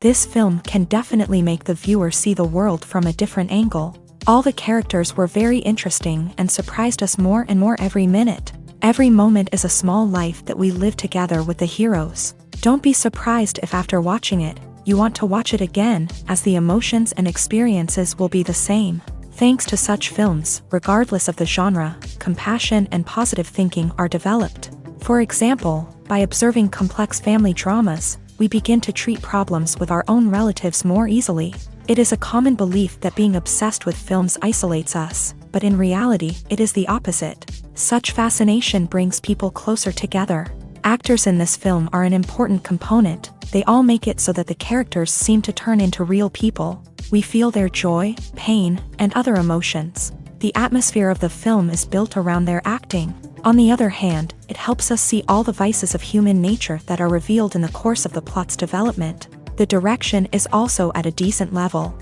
This film can definitely make the viewer see the world from a different angle. All the characters were very interesting and surprised us more and more every minute. Every moment is a small life that we live together with the heroes. Don't be surprised if after watching it, you want to watch it again, as the emotions and experiences will be the same. Thanks to such films, regardless of the genre, compassion and positive thinking are developed. For example, by observing complex family dramas, we begin to treat problems with our own relatives more easily. It is a common belief that being obsessed with films isolates us, but in reality, it is the opposite. Such fascination brings people closer together. Actors in this film are an important component. They all make it so that the characters seem to turn into real people. We feel their joy, pain, and other emotions. The atmosphere of the film is built around their acting. On the other hand, it helps us see all the vices of human nature that are revealed in the course of the plot's development. The direction is also at a decent level.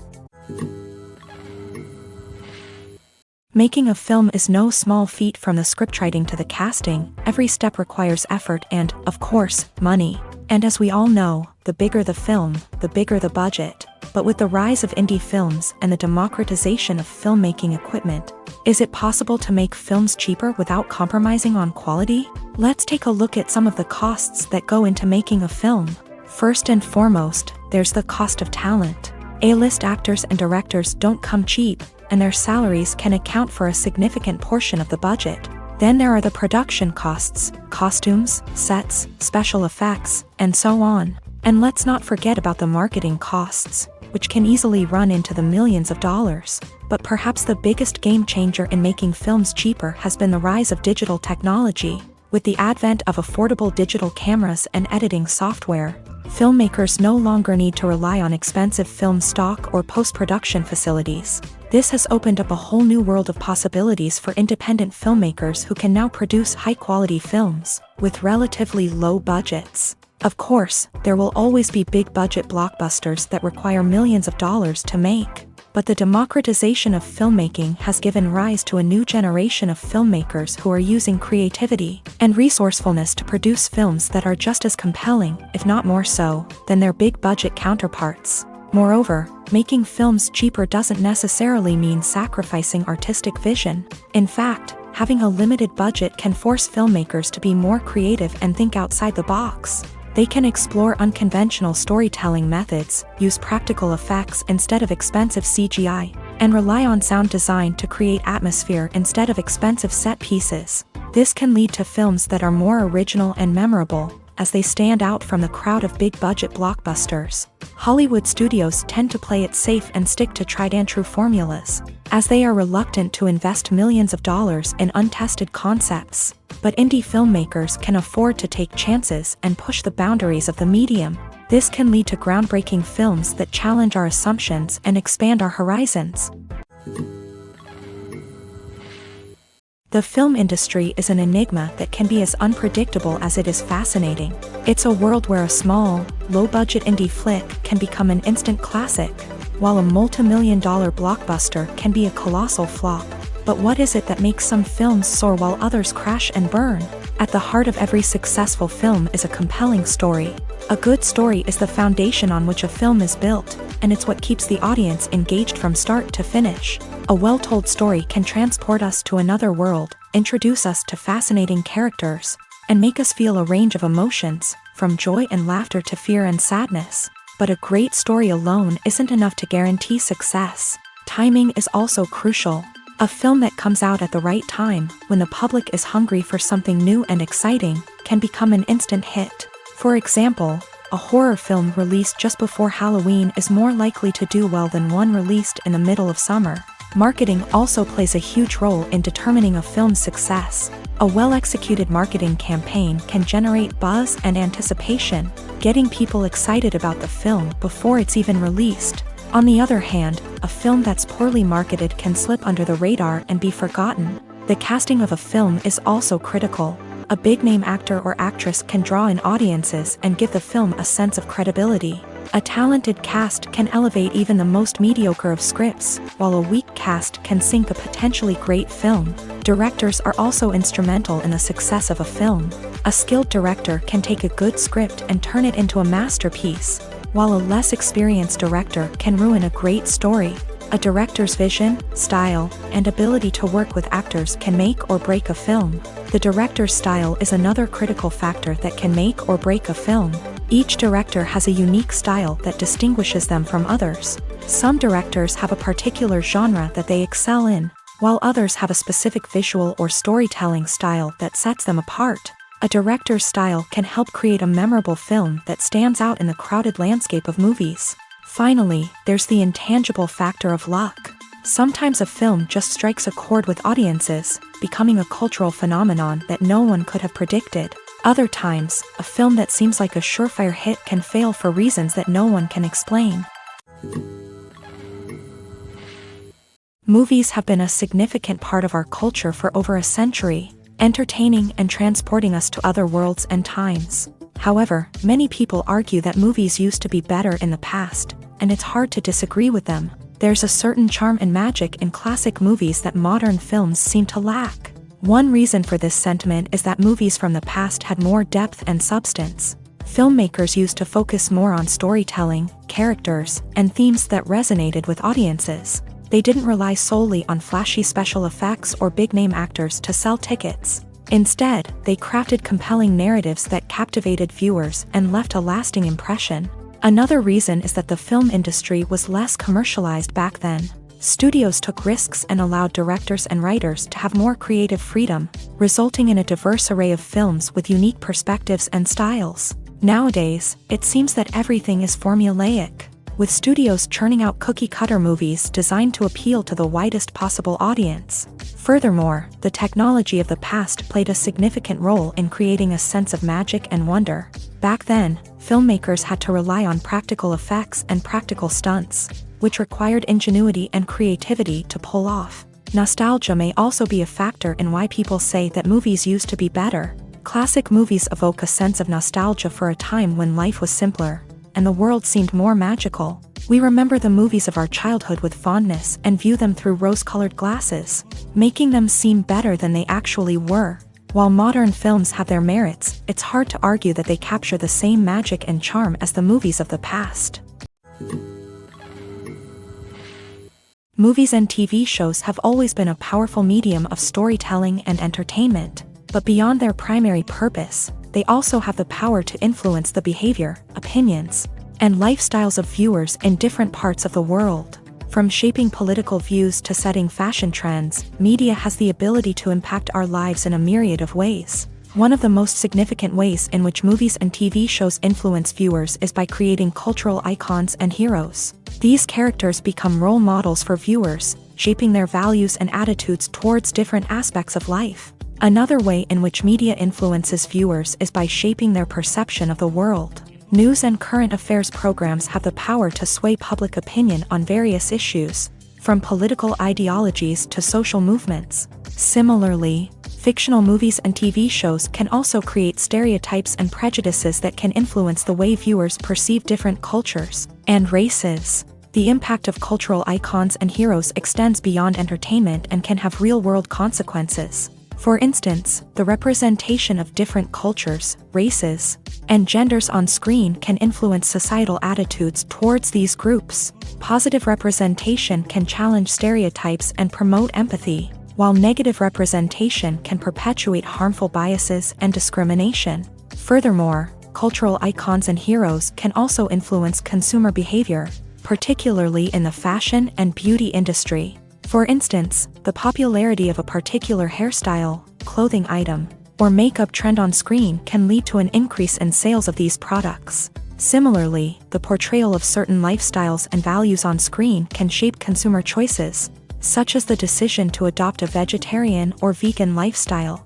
Making a film is no small feat, from the scriptwriting to the casting. Every step requires effort and, of course, money. And as we all know, the bigger the film, the bigger the budget. But with the rise of indie films and the democratization of filmmaking equipment, is it possible to make films cheaper without compromising on quality? Let's take a look at some of the costs that go into making a film. First and foremost, there's the cost of talent. A-list actors and directors don't come cheap, and their salaries can account for a significant portion of the budget. Then there are the production costs, costumes, sets, special effects, and so on. And let's not forget about the marketing costs, which can easily run into the millions of dollars. But perhaps the biggest game changer in making films cheaper has been the rise of digital technology. With the advent of affordable digital cameras and editing software, filmmakers no longer need to rely on expensive film stock or post-production facilities. This has opened up a whole new world of possibilities for independent filmmakers who can now produce high-quality films with relatively low budgets. Of course, there will always be big-budget blockbusters that require millions of dollars to make. But the democratization of filmmaking has given rise to a new generation of filmmakers who are using creativity and resourcefulness to produce films that are just as compelling, if not more so, than their big-budget counterparts. Moreover, making films cheaper doesn't necessarily mean sacrificing artistic vision. In fact, having a limited budget can force filmmakers to be more creative and think outside the box. They can explore unconventional storytelling methods, use practical effects instead of expensive CGI, and rely on sound design to create atmosphere instead of expensive set pieces. This can lead to films that are more original and memorable, as they stand out from the crowd of big-budget blockbusters. Hollywood studios tend to play it safe and stick to tried-and-true formulas, as they are reluctant to invest millions of dollars in untested concepts. But indie filmmakers can afford to take chances and push the boundaries of the medium. This can lead to groundbreaking films that challenge our assumptions and expand our horizons. The film industry is an enigma that can be as unpredictable as it is fascinating. It's a world where a small, low-budget indie flick can become an instant classic, while a multi-million-dollar blockbuster can be a colossal flop. But what is it that makes some films soar while others crash and burn? At the heart of every successful film is a compelling story. A good story is the foundation on which a film is built, and it's what keeps the audience engaged from start to finish. A well-told story can transport us to another world, introduce us to fascinating characters, and make us feel a range of emotions, from joy and laughter to fear and sadness. But a great story alone isn't enough to guarantee success. Timing is also crucial. A film that comes out at the right time, when the public is hungry for something new and exciting, can become an instant hit. For example, a horror film released just before Halloween is more likely to do well than one released in the middle of summer. Marketing also plays a huge role in determining a film's success. A well-executed marketing campaign can generate buzz and anticipation, getting people excited about the film before it's even released. On the other hand, a film that's poorly marketed can slip under the radar and be forgotten. The casting of a film is also critical. A big-name actor or actress can draw in audiences and give the film a sense of credibility. A talented cast can elevate even the most mediocre of scripts, while a weak cast can sink a potentially great film. Directors are also instrumental in the success of a film. A skilled director can take a good script and turn it into a masterpiece, while a less experienced director can ruin a great story. A director's vision, style, and ability to work with actors can make or break a film. The director's style is another critical factor that can make or break a film. Each director has a unique style that distinguishes them from others. Some directors have a particular genre that they excel in, while others have a specific visual or storytelling style that sets them apart. A director's style can help create a memorable film that stands out in the crowded landscape of movies. Finally, there's the intangible factor of luck. Sometimes a film just strikes a chord with audiences, becoming a cultural phenomenon that no one could have predicted. Other times, a film that seems like a surefire hit can fail for reasons that no one can explain. Movies have been a significant part of our culture for over a century, entertaining and transporting us to other worlds and times. However, many people argue that movies used to be better in the past, and it's hard to disagree with them. There's a certain charm and magic in classic movies that modern films seem to lack. One reason for this sentiment is that movies from the past had more depth and substance. Filmmakers used to focus more on storytelling, characters, and themes that resonated with audiences. They didn't rely solely on flashy special effects or big-name actors to sell tickets. Instead, they crafted compelling narratives that captivated viewers and left a lasting impression. Another reason is that the film industry was less commercialized back then. Studios took risks and allowed directors and writers to have more creative freedom, resulting in a diverse array of films with unique perspectives and styles. Nowadays, it seems that everything is formulaic, with studios churning out cookie-cutter movies designed to appeal to the widest possible audience. Furthermore, the technology of the past played a significant role in creating a sense of magic and wonder. Back then, filmmakers had to rely on practical effects and practical stunts, which required ingenuity and creativity to pull off. Nostalgia may also be a factor in why people say that movies used to be better. Classic movies evoke a sense of nostalgia for a time when life was simpler, and the world seemed more magical. We remember the movies of our childhood with fondness and view them through rose-colored glasses, making them seem better than they actually were. While modern films have their merits, it's hard to argue that they capture the same magic and charm as the movies of the past. Movies and TV shows have always been a powerful medium of storytelling and entertainment, but beyond their primary purpose, they also have the power to influence the behavior, opinions, and lifestyles of viewers in different parts of the world. From shaping political views to setting fashion trends, media has the ability to impact our lives in a myriad of ways. One of the most significant ways in which movies and TV shows influence viewers is by creating cultural icons and heroes. These characters become role models for viewers, shaping their values and attitudes towards different aspects of life. Another way in which media influences viewers is by shaping their perception of the world. News and current affairs programs have the power to sway public opinion on various issues, from political ideologies to social movements. Similarly, fictional movies and TV shows can also create stereotypes and prejudices that can influence the way viewers perceive different cultures and races. The impact of cultural icons and heroes extends beyond entertainment and can have real-world consequences. For instance, the representation of different cultures, races, and genders on screen can influence societal attitudes towards these groups. Positive representation can challenge stereotypes and promote empathy, while negative representation can perpetuate harmful biases and discrimination. Furthermore, cultural icons and heroes can also influence consumer behavior, particularly in the fashion and beauty industry. For instance, the popularity of a particular hairstyle, clothing item, or makeup trend on screen can lead to an increase in sales of these products. Similarly, the portrayal of certain lifestyles and values on screen can shape consumer choices, such as the decision to adopt a vegetarian or vegan lifestyle.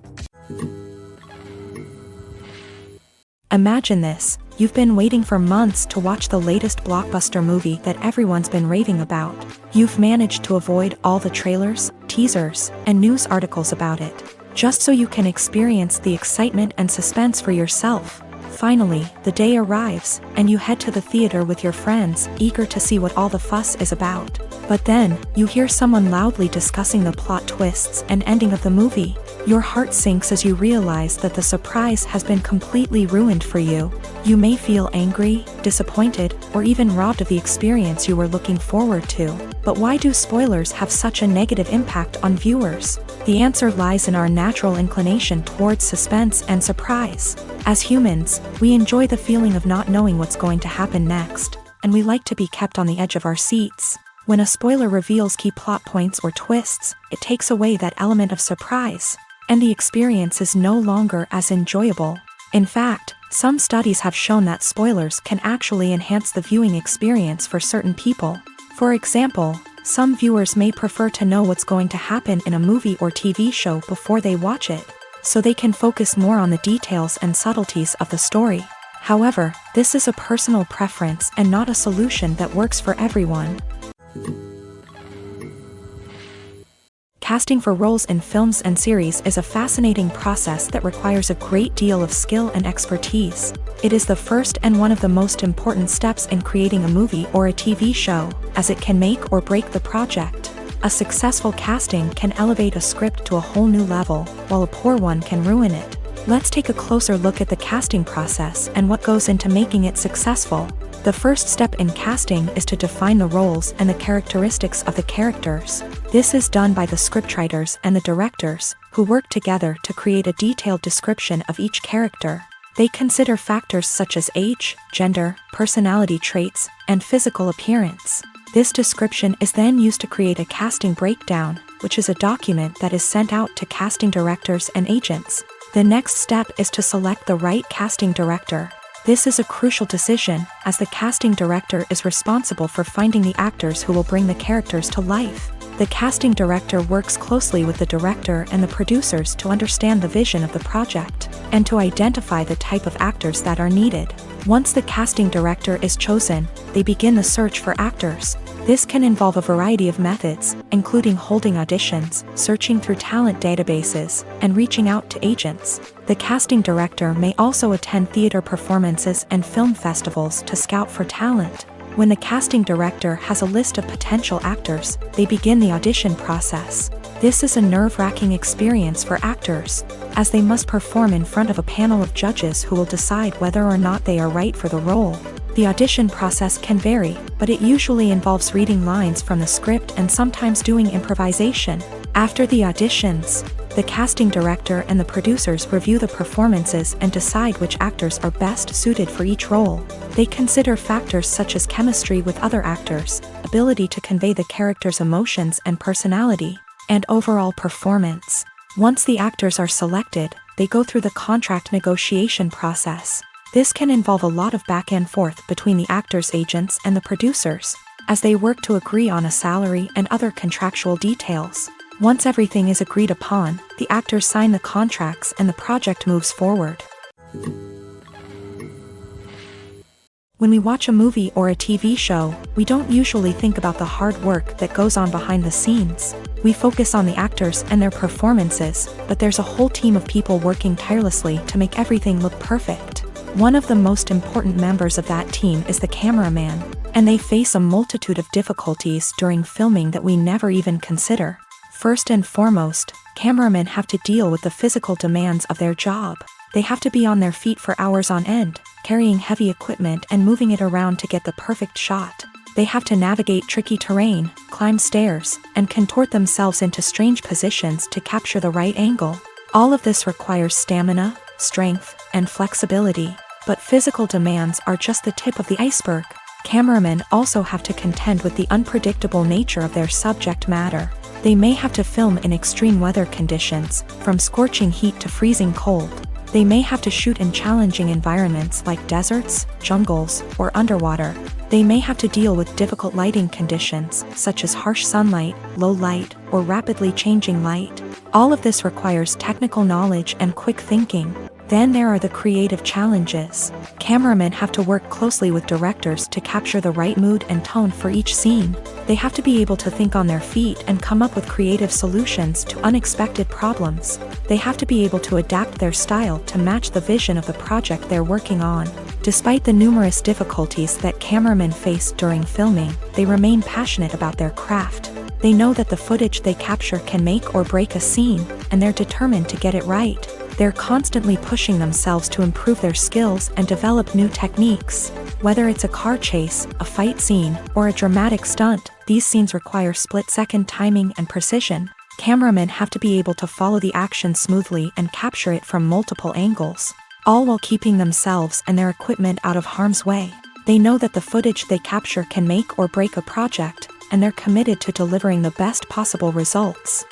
Imagine this: you've been waiting for months to watch the latest blockbuster movie that everyone's been raving about. You've managed to avoid all the trailers, teasers, and news articles about it, just so you can experience the excitement and suspense for yourself. Finally, the day arrives, and you head to the theater with your friends, eager to see what all the fuss is about. But then, you hear someone loudly discussing the plot twists and ending of the movie. Your heart sinks as you realize that the surprise has been completely ruined for you. You may feel angry, disappointed, or even robbed of the experience you were looking forward to. But why do spoilers have such a negative impact on viewers? The answer lies in our natural inclination towards suspense and surprise. As humans, we enjoy the feeling of not knowing what's going to happen next, and we like to be kept on the edge of our seats. When a spoiler reveals key plot points or twists, it takes away that element of surprise, and the experience is no longer as enjoyable. In fact, some studies have shown that spoilers can actually enhance the viewing experience for certain people. For example, some viewers may prefer to know what's going to happen in a movie or TV show before they watch it, so they can focus more on the details and subtleties of the story. However, this is a personal preference and not a solution that works for everyone. Casting for roles in films and series is a fascinating process that requires a great deal of skill and expertise. It is the first and one of the most important steps in creating a movie or a TV show, as it can make or break the project. A successful casting can elevate a script to a whole new level, while a poor one can ruin it. Let's take a closer look at the casting process and what goes into making it successful. The first step in casting is to define the roles and the characteristics of the characters. This is done by the scriptwriters and the directors, who work together to create a detailed description of each character. They consider factors such as age, gender, personality traits, and physical appearance. This description is then used to create a casting breakdown, which is a document that is sent out to casting directors and agents. The next step is to select the right casting director. This is a crucial decision, as the casting director is responsible for finding the actors who will bring the characters to life. The casting director works closely with the director and the producers to understand the vision of the project, and to identify the type of actors that are needed. Once the casting director is chosen, they begin the search for actors. This can involve a variety of methods, including holding auditions, searching through talent databases, and reaching out to agents. The casting director may also attend theater performances and film festivals to scout for talent. When the casting director has a list of potential actors, they begin the audition process. This is a nerve-wracking experience for actors, as they must perform in front of a panel of judges who will decide whether or not they are right for the role. The audition process can vary, but it usually involves reading lines from the script and sometimes doing improvisation. After the auditions, the casting director and the producers review the performances and decide which actors are best suited for each role. They consider factors such as chemistry with other actors, ability to convey the character's emotions and personality, and overall performance. Once the actors are selected, they go through the contract negotiation process. This can involve a lot of back and forth between the actors' agents and the producers, as they work to agree on a salary and other contractual details. Once everything is agreed upon, the actors sign the contracts and the project moves forward. When we watch a movie or a TV show, we don't usually think about the hard work that goes on behind the scenes. We focus on the actors and their performances, but there's a whole team of people working tirelessly to make everything look perfect. One of the most important members of that team is the cameraman, and they face a multitude of difficulties during filming that we never even consider. First and foremost, cameramen have to deal with the physical demands of their job. They have to be on their feet for hours on end, carrying heavy equipment and moving it around to get the perfect shot. They have to navigate tricky terrain, climb stairs, and contort themselves into strange positions to capture the right angle. All of this requires stamina, strength, and flexibility. But physical demands are just the tip of the iceberg. Cameramen also have to contend with the unpredictable nature of their subject matter. They may have to film in extreme weather conditions, from scorching heat to freezing cold. They may have to shoot in challenging environments like deserts, jungles, or underwater. They may have to deal with difficult lighting conditions, such as harsh sunlight, low light, or rapidly changing light. All of this requires technical knowledge and quick thinking. Then there are the creative challenges. Cameramen have to work closely with directors to capture the right mood and tone for each scene. They have to be able to think on their feet and come up with creative solutions to unexpected problems. They have to be able to adapt their style to match the vision of the project they're working on. Despite the numerous difficulties that cameramen face during filming, they remain passionate about their craft. They know that the footage they capture can make or break a scene, and they're determined to get it right. They're constantly pushing themselves to improve their skills and develop new techniques. Whether it's a car chase, a fight scene, or a dramatic stunt, these scenes require split-second timing and precision. Cameramen have to be able to follow the action smoothly and capture it from multiple angles, all while keeping themselves and their equipment out of harm's way. They know that the footage they capture can make or break a project, and they're committed to delivering the best possible results.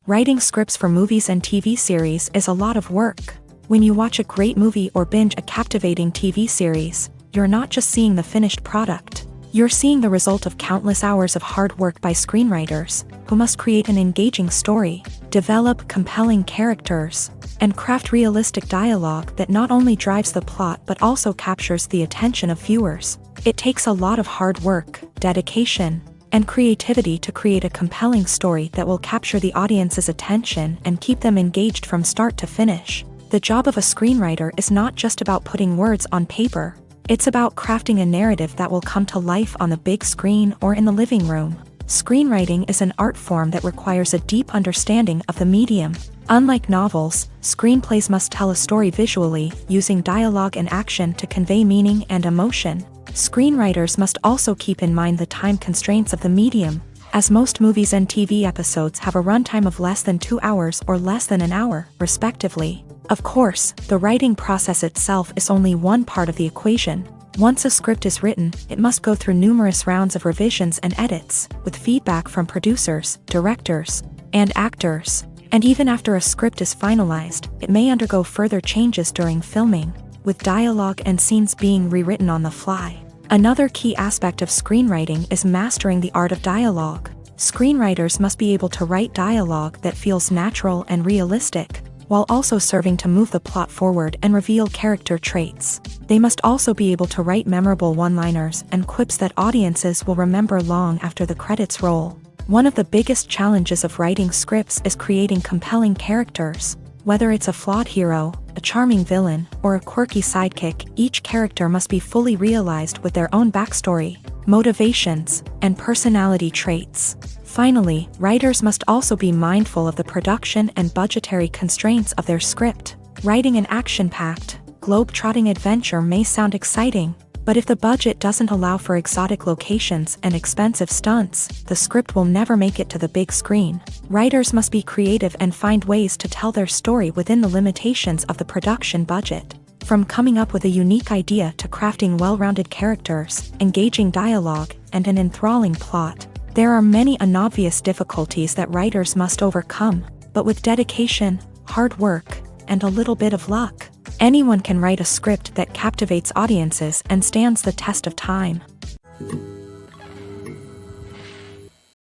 Writing scripts for movies and TV series is a lot of work. When you watch a great movie or binge a captivating TV series, you're not just seeing the finished product. You're seeing the result of countless hours of hard work by screenwriters, who must create an engaging story, develop compelling characters, and craft realistic dialogue that not only drives the plot but also captures the attention of viewers. It takes a lot of hard work, dedication, and creativity to create a compelling story that will capture the audience's attention and keep them engaged from start to finish. The job of a screenwriter is not just about putting words on paper. It's about crafting a narrative that will come to life on the big screen or in the living room. Screenwriting is an art form that requires a deep understanding of the medium. Unlike novels, screenplays must tell a story visually, using dialogue and action to convey meaning and emotion. Screenwriters must also keep in mind the time constraints of the medium, as most movies and TV episodes have a runtime of less than 2 hours or less than an hour, respectively. Of course, the writing process itself is only one part of the equation. Once a script is written, it must go through numerous rounds of revisions and edits, with feedback from producers, directors, and actors. And even after a script is finalized, it may undergo further changes during filming, with dialogue and scenes being rewritten on the fly. Another key aspect of screenwriting is mastering the art of dialogue. Screenwriters must be able to write dialogue that feels natural and realistic, while also serving to move the plot forward and reveal character traits. They must also be able to write memorable one-liners and quips that audiences will remember long after the credits roll. One of the biggest challenges of writing scripts is creating compelling characters. Whether it's a flawed hero, a charming villain, or a quirky sidekick, each character must be fully realized with their own backstory, motivations, and personality traits. Finally, writers must also be mindful of the production and budgetary constraints of their script. Writing an action-packed, globe-trotting adventure may sound exciting, but if the budget doesn't allow for exotic locations and expensive stunts, the script will never make it to the big screen. Writers must be creative and find ways to tell their story within the limitations of the production budget. From coming up with a unique idea to crafting well-rounded characters, engaging dialogue, and an enthralling plot, there are many unobvious difficulties that writers must overcome, but with dedication, hard work, and a little bit of luck, anyone can write a script that captivates audiences and stands the test of time.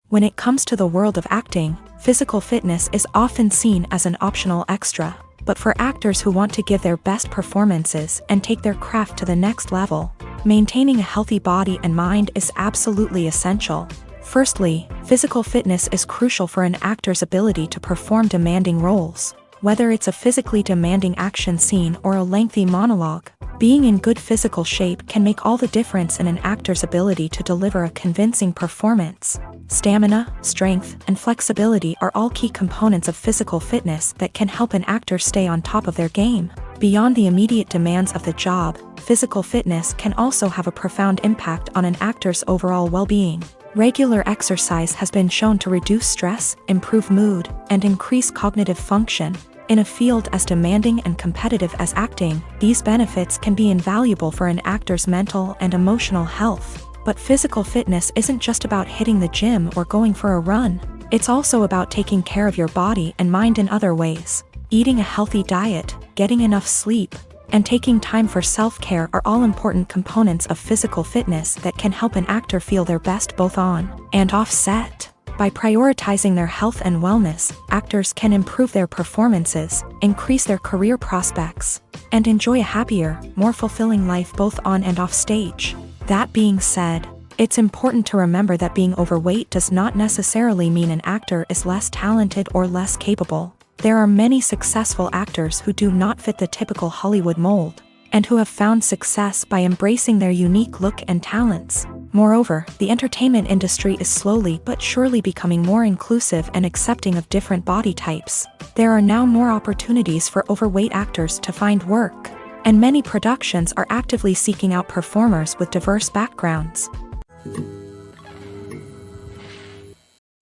When it comes to the world of acting, physical fitness is often seen as an optional extra. But for actors who want to give their best performances and take their craft to the next level, maintaining a healthy body and mind is absolutely essential. Firstly, physical fitness is crucial for an actor's ability to perform demanding roles. Whether it's a physically demanding action scene or a lengthy monologue, being in good physical shape can make all the difference in an actor's ability to deliver a convincing performance. Stamina, strength, and flexibility are all key components of physical fitness that can help an actor stay on top of their game. Beyond the immediate demands of the job, physical fitness can also have a profound impact on an actor's overall well-being. Regular exercise has been shown to reduce stress, improve mood, and increase cognitive function. In a field as demanding and competitive as acting, these benefits can be invaluable for an actor's mental and emotional health. But physical fitness isn't just about hitting the gym or going for a run. It's also about taking care of your body and mind in other ways. Eating a healthy diet, getting enough sleep, and taking time for self-care are all important components of physical fitness that can help an actor feel their best both on and off set. By prioritizing their health and wellness, actors can improve their performances, increase their career prospects, and enjoy a happier, more fulfilling life both on and off stage. That being said, it's important to remember that being overweight does not necessarily mean an actor is less talented or less capable. There are many successful actors who do not fit the typical Hollywood mold, and who have found success by embracing their unique look and talents. Moreover, the entertainment industry is slowly but surely becoming more inclusive and accepting of different body types. There are now more opportunities for overweight actors to find work, and many productions are actively seeking out performers with diverse backgrounds.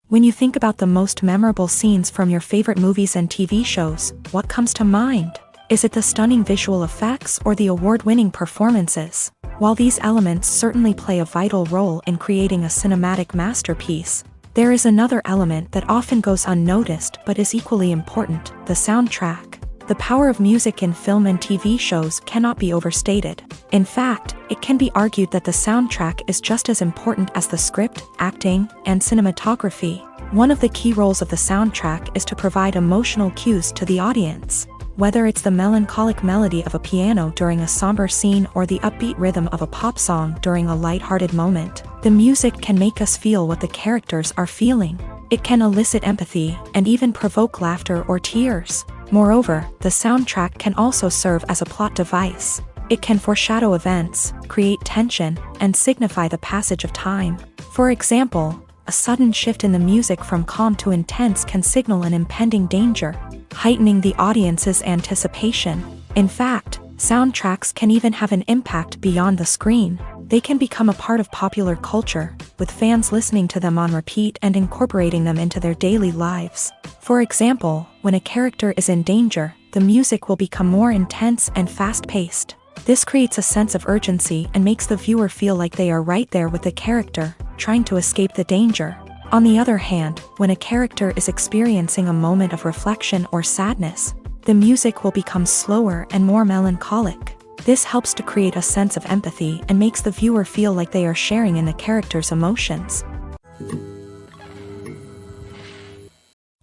When you think about the most memorable scenes from your favorite movies and TV shows, what comes to mind? Is it the stunning visual effects or the award-winning performances? While these elements certainly play a vital role in creating a cinematic masterpiece, there is another element that often goes unnoticed but is equally important: the soundtrack. The power of music in film and TV shows cannot be overstated. In fact, it can be argued that the soundtrack is just as important as the script, acting, and cinematography. One of the key roles of the soundtrack is to provide emotional cues to the audience. Whether it's the melancholic melody of a piano during a somber scene or the upbeat rhythm of a pop song during a light-hearted moment, the music can make us feel what the characters are feeling. It can elicit empathy and even provoke laughter or tears. Moreover, the soundtrack can also serve as a plot device. It can foreshadow events, create tension, and signify the passage of time. For example, a sudden shift in the music from calm to intense can signal an impending danger, heightening the audience's anticipation. In fact, soundtracks can even have an impact beyond the screen. They can become a part of popular culture, with fans listening to them on repeat and incorporating them into their daily lives. For example, when a character is in danger, the music will become more intense and fast-paced. This creates a sense of urgency and makes the viewer feel like they are right there with the character, trying to escape the danger. On the other hand, when a character is experiencing a moment of reflection or sadness, the music will become slower and more melancholic. This helps to create a sense of empathy and makes the viewer feel like they are sharing in the character's emotions.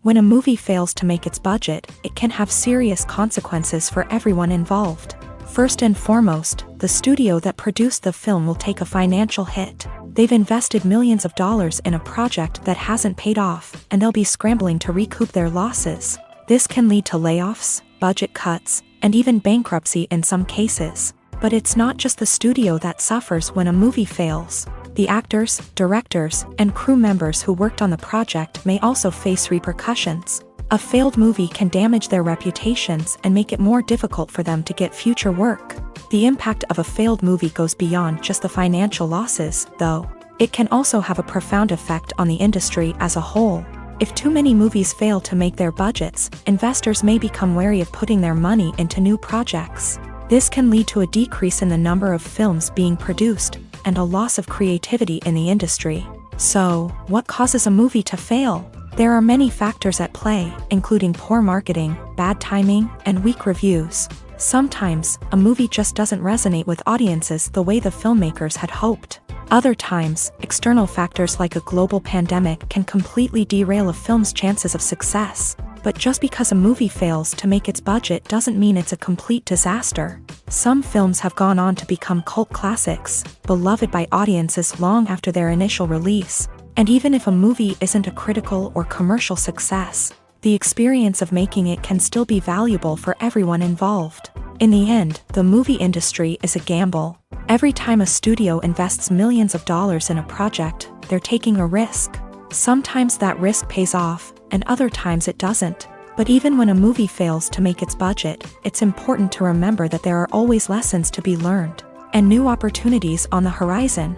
When a movie fails to make its budget, it can have serious consequences for everyone involved. First and foremost, the studio that produced the film will take a financial hit. They've invested millions of dollars in a project that hasn't paid off, and they'll be scrambling to recoup their losses. This can lead to layoffs, budget cuts, and even bankruptcy in some cases. But it's not just the studio that suffers when a movie fails. The actors, directors, and crew members who worked on the project may also face repercussions. A failed movie can damage their reputations and make it more difficult for them to get future work. The impact of a failed movie goes beyond just the financial losses, though. It can also have a profound effect on the industry as a whole. If too many movies fail to make their budgets, investors may become wary of putting their money into new projects. This can lead to a decrease in the number of films being produced, and a loss of creativity in the industry. So, what causes a movie to fail? There are many factors at play, including poor marketing, bad timing, and weak reviews. Sometimes, a movie just doesn't resonate with audiences the way the filmmakers had hoped. Other times, external factors like a global pandemic can completely derail a film's chances of success. But just because a movie fails to make its budget doesn't mean it's a complete disaster. Some films have gone on to become cult classics, beloved by audiences long after their initial release. And even if a movie isn't a critical or commercial success, the experience of making it can still be valuable for everyone involved. In the end, the movie industry is a gamble. Every time a studio invests millions of dollars in a project, they're taking a risk. Sometimes that risk pays off, and other times it doesn't. But even when a movie fails to make its budget, it's important to remember that there are always lessons to be learned, and new opportunities on the horizon.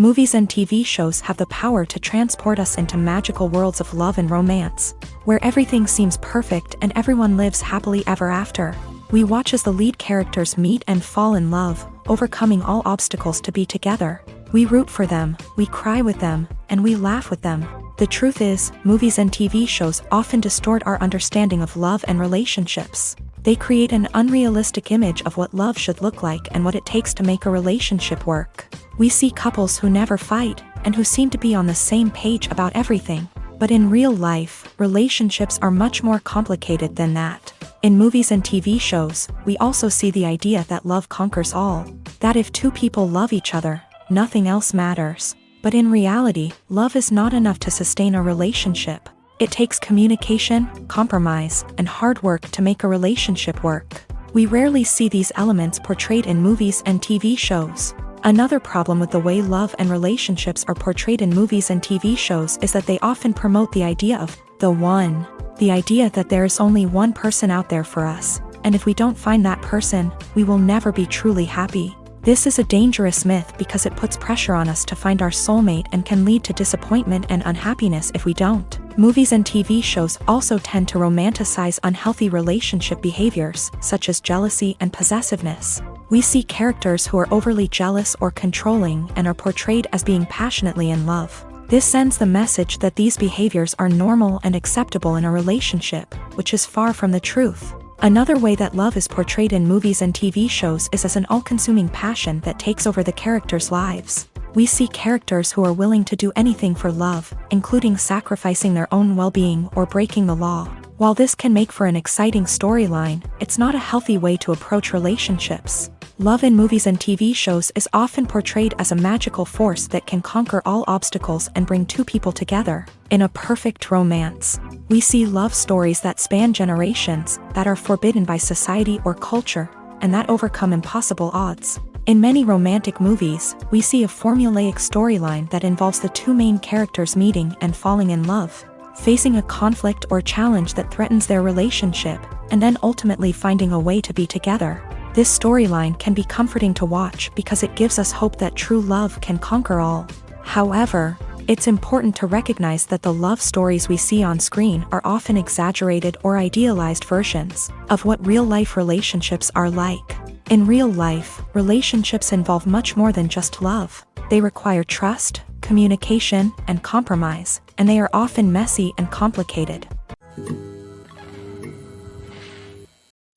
Movies and TV shows have the power to transport us into magical worlds of love and romance, where everything seems perfect and everyone lives happily ever after. We watch as the lead characters meet and fall in love, overcoming all obstacles to be together. We root for them, we cry with them, and we laugh with them. The truth is, movies and TV shows often distort our understanding of love and relationships. They create an unrealistic image of what love should look like and what it takes to make a relationship work. We see couples who never fight, and who seem to be on the same page about everything. But in real life, relationships are much more complicated than that. In movies and TV shows, we also see the idea that love conquers all. That if two people love each other, nothing else matters. But in reality, love is not enough to sustain a relationship. It takes communication, compromise, and hard work to make a relationship work. We rarely see these elements portrayed in movies and TV shows. Another problem with the way love and relationships are portrayed in movies and TV shows is that they often promote the idea of the one. The idea that there is only one person out there for us, and if we don't find that person, we will never be truly happy. This is a dangerous myth because it puts pressure on us to find our soulmate and can lead to disappointment and unhappiness if we don't. Movies and TV shows also tend to romanticize unhealthy relationship behaviors, such as jealousy and possessiveness. We see characters who are overly jealous or controlling and are portrayed as being passionately in love. This sends the message that these behaviors are normal and acceptable in a relationship, which is far from the truth. Another way that love is portrayed in movies and TV shows is as an all-consuming passion that takes over the characters' lives. We see characters who are willing to do anything for love, including sacrificing their own well-being or breaking the law. While this can make for an exciting storyline, it's not a healthy way to approach relationships. Love in movies and TV shows is often portrayed as a magical force that can conquer all obstacles and bring two people together in a perfect romance. We see love stories that span generations, that are forbidden by society or culture, and that overcome impossible odds. In many romantic movies, we see a formulaic storyline that involves the two main characters meeting and falling in love, facing a conflict or challenge that threatens their relationship, and then ultimately finding a way to be together. This storyline can be comforting to watch because it gives us hope that true love can conquer all. However, it's important to recognize that the love stories we see on screen are often exaggerated or idealized versions of what real-life relationships are like. In real life, relationships involve much more than just love. They require trust, communication, and compromise, and they are often messy and complicated.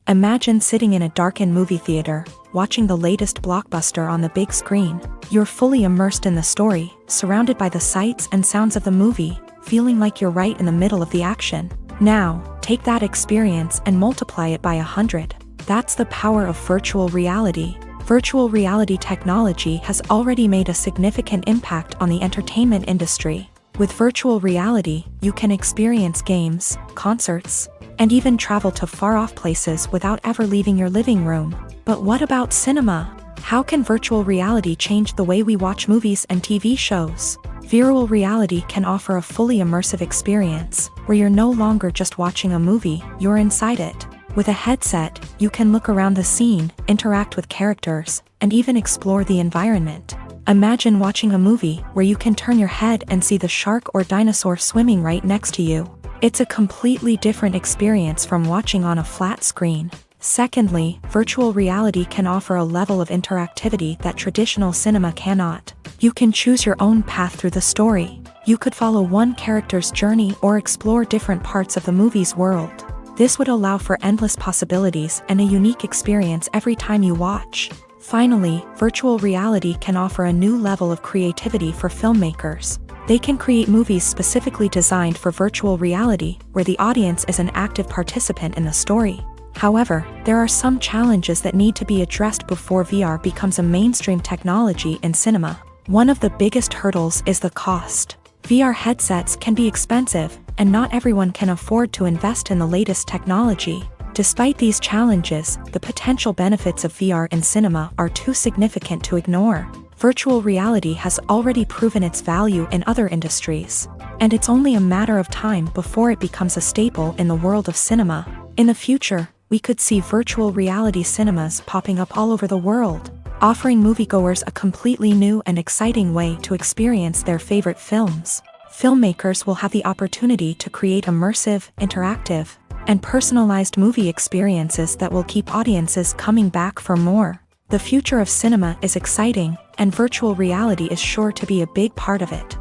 Imagine sitting in a darkened movie theater, watching the latest blockbuster on the big screen. You're fully immersed in the story, surrounded by the sights and sounds of the movie, feeling like you're right in the middle of the action. Now, take that experience and multiply it by 100. That's the power of virtual reality. Virtual reality technology has already made a significant impact on the entertainment industry. With virtual reality, you can experience games, concerts, and even travel to far-off places without ever leaving your living room. But what about cinema? How can virtual reality change the way we watch movies and TV shows? Virtual reality can offer a fully immersive experience, where you're no longer just watching a movie, you're inside it. With a headset, you can look around the scene, interact with characters, and even explore the environment. Imagine watching a movie where you can turn your head and see the shark or dinosaur swimming right next to you. It's a completely different experience from watching on a flat screen. Secondly, virtual reality can offer a level of interactivity that traditional cinema cannot. You can choose your own path through the story. You could follow one character's journey or explore different parts of the movie's world. This would allow for endless possibilities and a unique experience every time you watch. Finally, virtual reality can offer a new level of creativity for filmmakers. They can create movies specifically designed for virtual reality, where the audience is an active participant in the story. However, there are some challenges that need to be addressed before VR becomes a mainstream technology in cinema. One of the biggest hurdles is the cost. VR headsets can be expensive, and not everyone can afford to invest in the latest technology. Despite these challenges, the potential benefits of VR in cinema are too significant to ignore. Virtual reality has already proven its value in other industries, and it's only a matter of time before it becomes a staple in the world of cinema. In the future, we could see virtual reality cinemas popping up all over the world, offering moviegoers a completely new and exciting way to experience their favorite films. Filmmakers will have the opportunity to create immersive, interactive, and personalized movie experiences that will keep audiences coming back for more. The future of cinema is exciting, and virtual reality is sure to be a big part of it.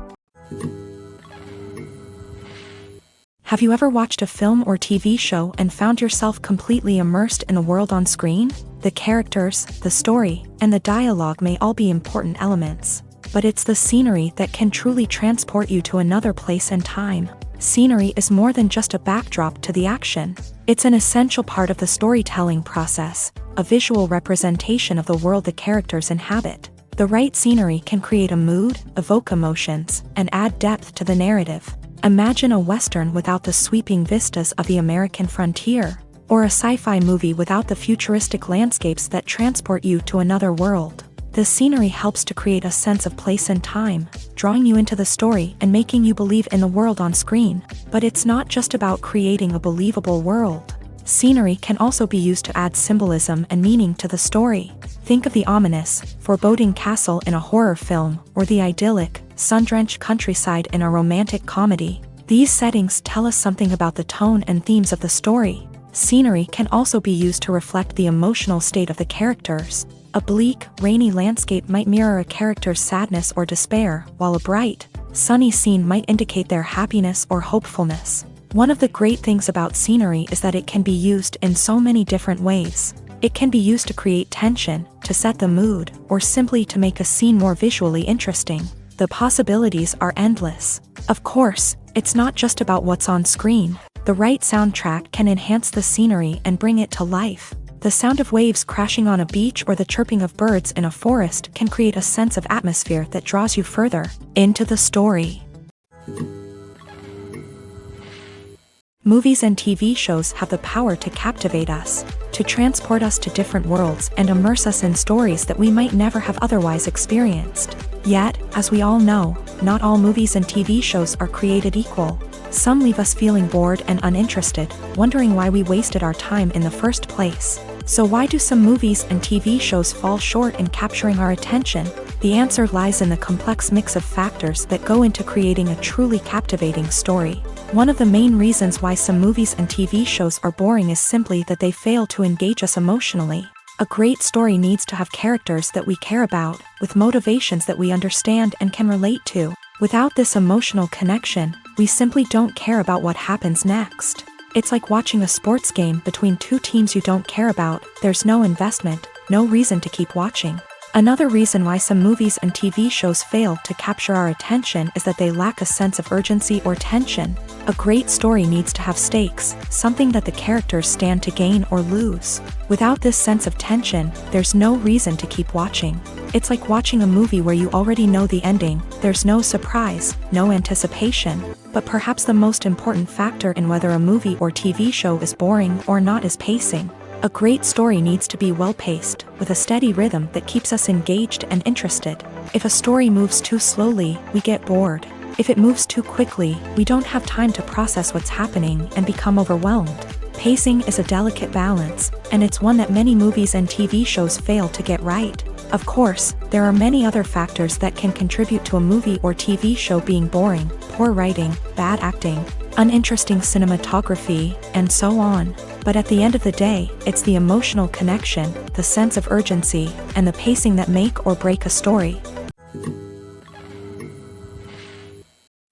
Have you ever watched a film or TV show and found yourself completely immersed in the world on screen? The characters, the story, and the dialogue may all be important elements, but it's the scenery that can truly transport you to another place and time. Scenery is more than just a backdrop to the action. It's an essential part of the storytelling process, a visual representation of the world the characters inhabit. The right scenery can create a mood, evoke emotions, and add depth to the narrative. Imagine a Western without the sweeping vistas of the American frontier, or a sci-fi movie without the futuristic landscapes that transport you to another world. The scenery helps to create a sense of place and time, drawing you into the story and making you believe in the world on screen. But it's not just about creating a believable world. Scenery can also be used to add symbolism and meaning to the story. Think of the ominous, foreboding castle in a horror film, or the idyllic, sun-drenched countryside in a romantic comedy. These settings tell us something about the tone and themes of the story. Scenery can also be used to reflect the emotional state of the characters. A bleak, rainy landscape might mirror a character's sadness or despair, while a bright, sunny scene might indicate their happiness or hopefulness. One of the great things about scenery is that it can be used in so many different ways. It can be used to create tension, to set the mood, or simply to make a scene more visually interesting. The possibilities are endless. Of course, it's not just about what's on screen. The right soundtrack can enhance the scenery and bring it to life. The sound of waves crashing on a beach or the chirping of birds in a forest can create a sense of atmosphere that draws you further into the story. Movies and TV shows have the power to captivate us, to transport us to different worlds and immerse us in stories that we might never have otherwise experienced. Yet, as we all know, not all movies and TV shows are created equal. Some leave us feeling bored and uninterested, wondering why we wasted our time in the first place. So why do some movies and TV shows fall short in capturing our attention? The answer lies in the complex mix of factors that go into creating a truly captivating story. One of the main reasons why some movies and TV shows are boring is simply that they fail to engage us emotionally. A great story needs to have characters that we care about, with motivations that we understand and can relate to. Without this emotional connection, we simply don't care about what happens next. It's like watching a sports game between two teams you don't care about. There's no investment, no reason to keep watching. Another reason why some movies and TV shows fail to capture our attention is that they lack a sense of urgency or tension. A great story needs to have stakes, something that the characters stand to gain or lose. Without this sense of tension, there's no reason to keep watching. It's like watching a movie where you already know the ending. There's no surprise, no anticipation. But perhaps the most important factor in whether a movie or TV show is boring or not is pacing. A great story needs to be well-paced, with a steady rhythm that keeps us engaged and interested. If a story moves too slowly, we get bored. If it moves too quickly, we don't have time to process what's happening and become overwhelmed. Pacing is a delicate balance, and it's one that many movies and TV shows fail to get right. Of course, there are many other factors that can contribute to a movie or TV show being boring: poor writing, bad acting, uninteresting cinematography, and so on. But at the end of the day, it's the emotional connection, the sense of urgency, and the pacing that make or break a story.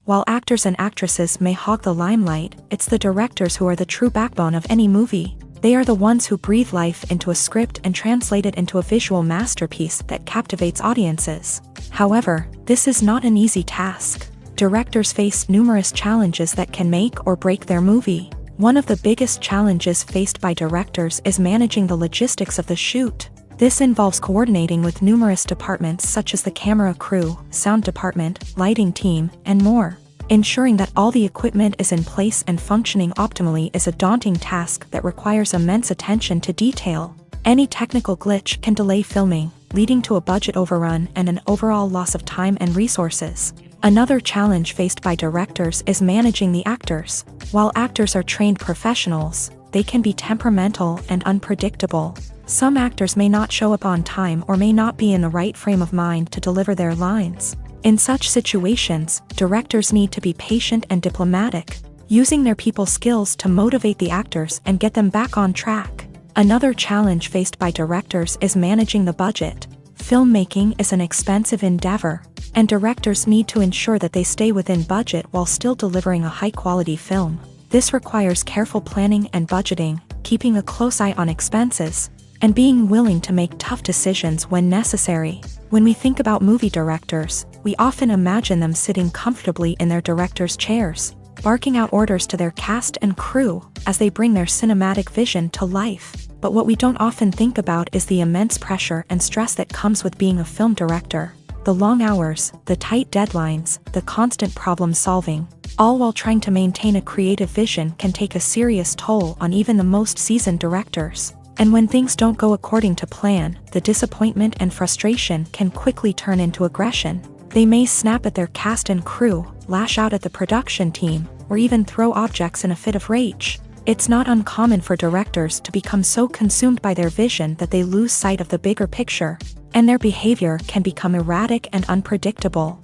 While actors and actresses may hog the limelight, it's the directors who are the true backbone of any movie. They are the ones who breathe life into a script and translate it into a visual masterpiece that captivates audiences. However, this is not an easy task. Directors face numerous challenges that can make or break their movie. One of the biggest challenges faced by directors is managing the logistics of the shoot. This involves coordinating with numerous departments such as the camera crew, sound department, lighting team, and more. Ensuring that all the equipment is in place and functioning optimally is a daunting task that requires immense attention to detail. Any technical glitch can delay filming, leading to a budget overrun and an overall loss of time and resources. Another challenge faced by directors is managing the actors. While actors are trained professionals, they can be temperamental and unpredictable. Some actors may not show up on time or may not be in the right frame of mind to deliver their lines. In such situations, directors need to be patient and diplomatic, using their people skills to motivate the actors and get them back on track. Another challenge faced by directors is managing the budget. Filmmaking is an expensive endeavor, and directors need to ensure that they stay within budget while still delivering a high-quality film. This requires careful planning and budgeting, keeping a close eye on expenses, and being willing to make tough decisions when necessary. When we think about movie directors, we often imagine them sitting comfortably in their director's chairs, barking out orders to their cast and crew as they bring their cinematic vision to life. But what we don't often think about is the immense pressure and stress that comes with being a film director. The long hours, the tight deadlines, the constant problem solving, all while trying to maintain a creative vision can take a serious toll on even the most seasoned directors. And when things don't go according to plan, the disappointment and frustration can quickly turn into aggression. They may snap at their cast and crew, lash out at the production team, or even throw objects in a fit of rage. It's not uncommon for directors to become so consumed by their vision that they lose sight of the bigger picture, and their behavior can become erratic and unpredictable.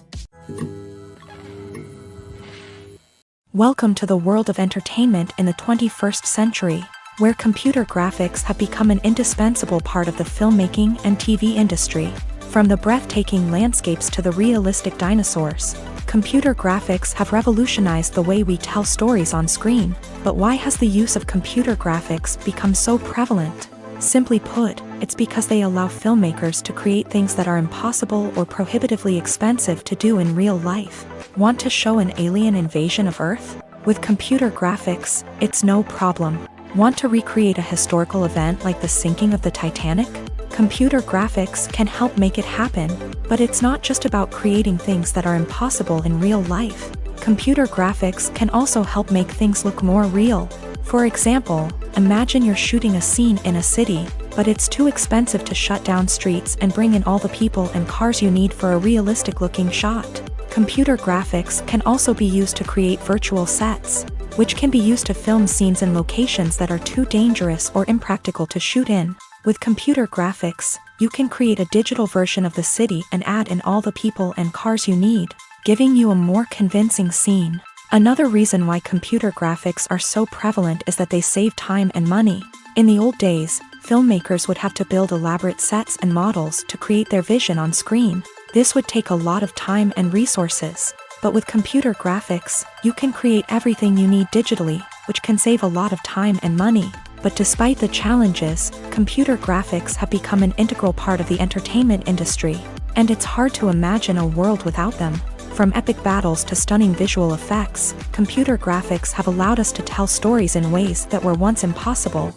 Welcome to the world of entertainment in the 21st century, where computer graphics have become an indispensable part of the filmmaking and TV industry. From the breathtaking landscapes to the realistic dinosaurs, computer graphics have revolutionized the way we tell stories on screen. But why has the use of computer graphics become so prevalent? Simply put, it's because they allow filmmakers to create things that are impossible or prohibitively expensive to do in real life. Want to show an alien invasion of Earth? With computer graphics, it's no problem. Want to recreate a historical event like the sinking of the Titanic? Computer graphics can help make it happen, but it's not just about creating things that are impossible in real life. Computer graphics can also help make things look more real. For example, imagine you're shooting a scene in a city, but it's too expensive to shut down streets and bring in all the people and cars you need for a realistic-looking shot. Computer graphics can also be used to create virtual sets, which can be used to film scenes in locations that are too dangerous or impractical to shoot in. With computer graphics, you can create a digital version of the city and add in all the people and cars you need, giving you a more convincing scene. Another reason why computer graphics are so prevalent is that they save time and money. In the old days, filmmakers would have to build elaborate sets and models to create their vision on screen. This would take a lot of time and resources. But with computer graphics, you can create everything you need digitally, which can save a lot of time and money. But despite the challenges, computer graphics have become an integral part of the entertainment industry, and it's hard to imagine a world without them. From epic battles to stunning visual effects, computer graphics have allowed us to tell stories in ways that were once impossible.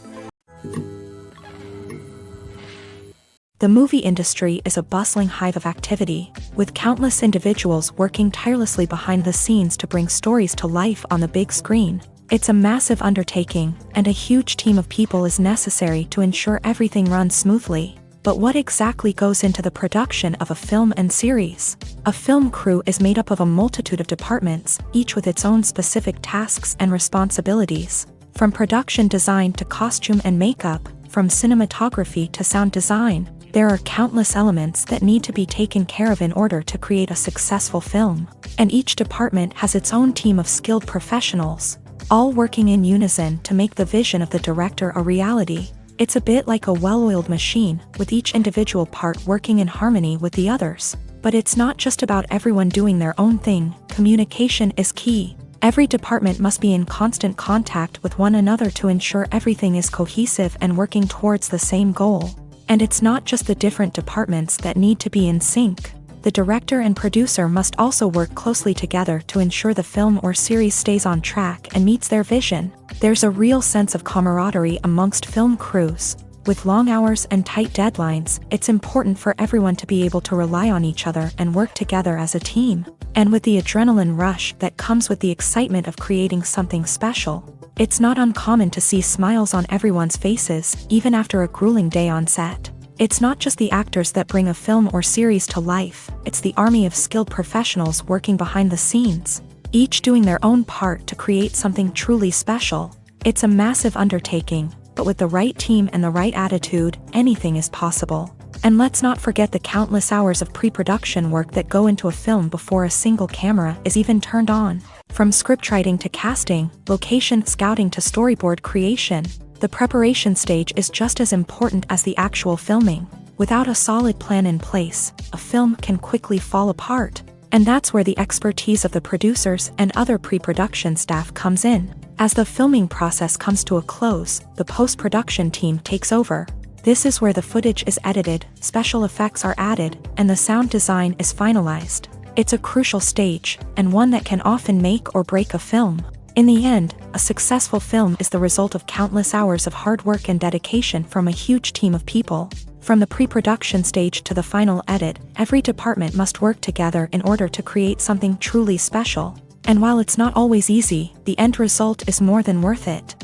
The movie industry is a bustling hive of activity, with countless individuals working tirelessly behind the scenes to bring stories to life on the big screen. It's a massive undertaking, and a huge team of people is necessary to ensure everything runs smoothly. But what exactly goes into the production of a film and series? A film crew is made up of a multitude of departments, each with its own specific tasks and responsibilities. From production design to costume and makeup, from cinematography to sound design, there are countless elements that need to be taken care of in order to create a successful film. And each department has its own team of skilled professionals, all working in unison to make the vision of the director a reality. It's a bit like a well-oiled machine, with each individual part working in harmony with the others. But it's not just about everyone doing their own thing. Communication is key. Every department must be in constant contact with one another to ensure everything is cohesive and working towards the same goal. And it's not just the different departments that need to be in sync. The director and producer must also work closely together to ensure the film or series stays on track and meets their vision. There's a real sense of camaraderie amongst film crews. With long hours and tight deadlines, it's important for everyone to be able to rely on each other and work together as a team. And with the adrenaline rush that comes with the excitement of creating something special, it's not uncommon to see smiles on everyone's faces, even after a grueling day on set. It's not just the actors that bring a film or series to life, it's the army of skilled professionals working behind the scenes, each doing their own part to create something truly special. It's a massive undertaking, but with the right team and the right attitude, anything is possible. And let's not forget the countless hours of pre-production work that go into a film before a single camera is even turned on. From scriptwriting to casting, location scouting to storyboard creation, the preparation stage is just as important as the actual filming. Without a solid plan in place, a film can quickly fall apart. And that's where the expertise of the producers and other pre-production staff comes in. As the filming process comes to a close, the post-production team takes over. This is where the footage is edited, special effects are added, and the sound design is finalized. It's a crucial stage, and one that can often make or break a film. In the end, a successful film is the result of countless hours of hard work and dedication from a huge team of people. From the pre-production stage to the final edit, every department must work together in order to create something truly special. And while it's not always easy, the end result is more than worth it.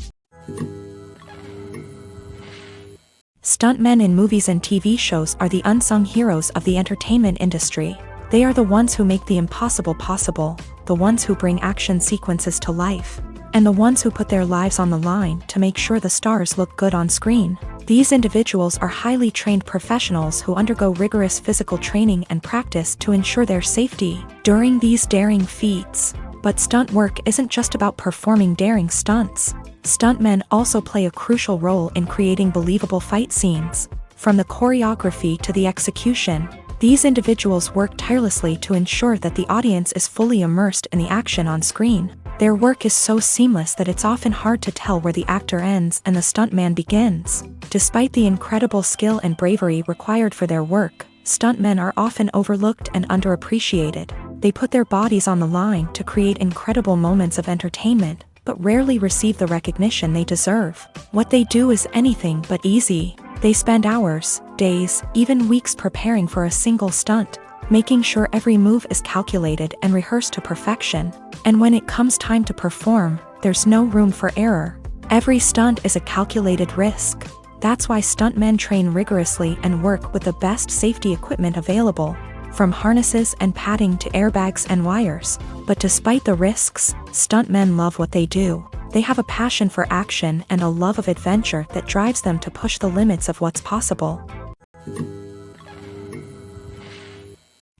Stuntmen in movies and TV shows are the unsung heroes of the entertainment industry. They are the ones who make the impossible possible, the ones who bring action sequences to life, and the ones who put their lives on the line to make sure the stars look good on screen. These individuals are highly trained professionals who undergo rigorous physical training and practice to ensure their safety during these daring feats. But stunt work isn't just about performing daring stunts. Stuntmen also play a crucial role in creating believable fight scenes. From the choreography to the execution, these individuals work tirelessly to ensure that the audience is fully immersed in the action on screen. Their work is so seamless that it's often hard to tell where the actor ends and the stuntman begins. Despite the incredible skill and bravery required for their work, stuntmen are often overlooked and underappreciated. They put their bodies on the line to create incredible moments of entertainment, but rarely receive the recognition they deserve. What they do is anything but easy. They spend hours, days, even weeks preparing for a single stunt, making sure every move is calculated and rehearsed to perfection. And when it comes time to perform, there's no room for error. Every stunt is a calculated risk. That's why stuntmen train rigorously and work with the best safety equipment available, from harnesses and padding to airbags and wires. But despite the risks, stuntmen love what they do. They have a passion for action and a love of adventure that drives them to push the limits of what's possible.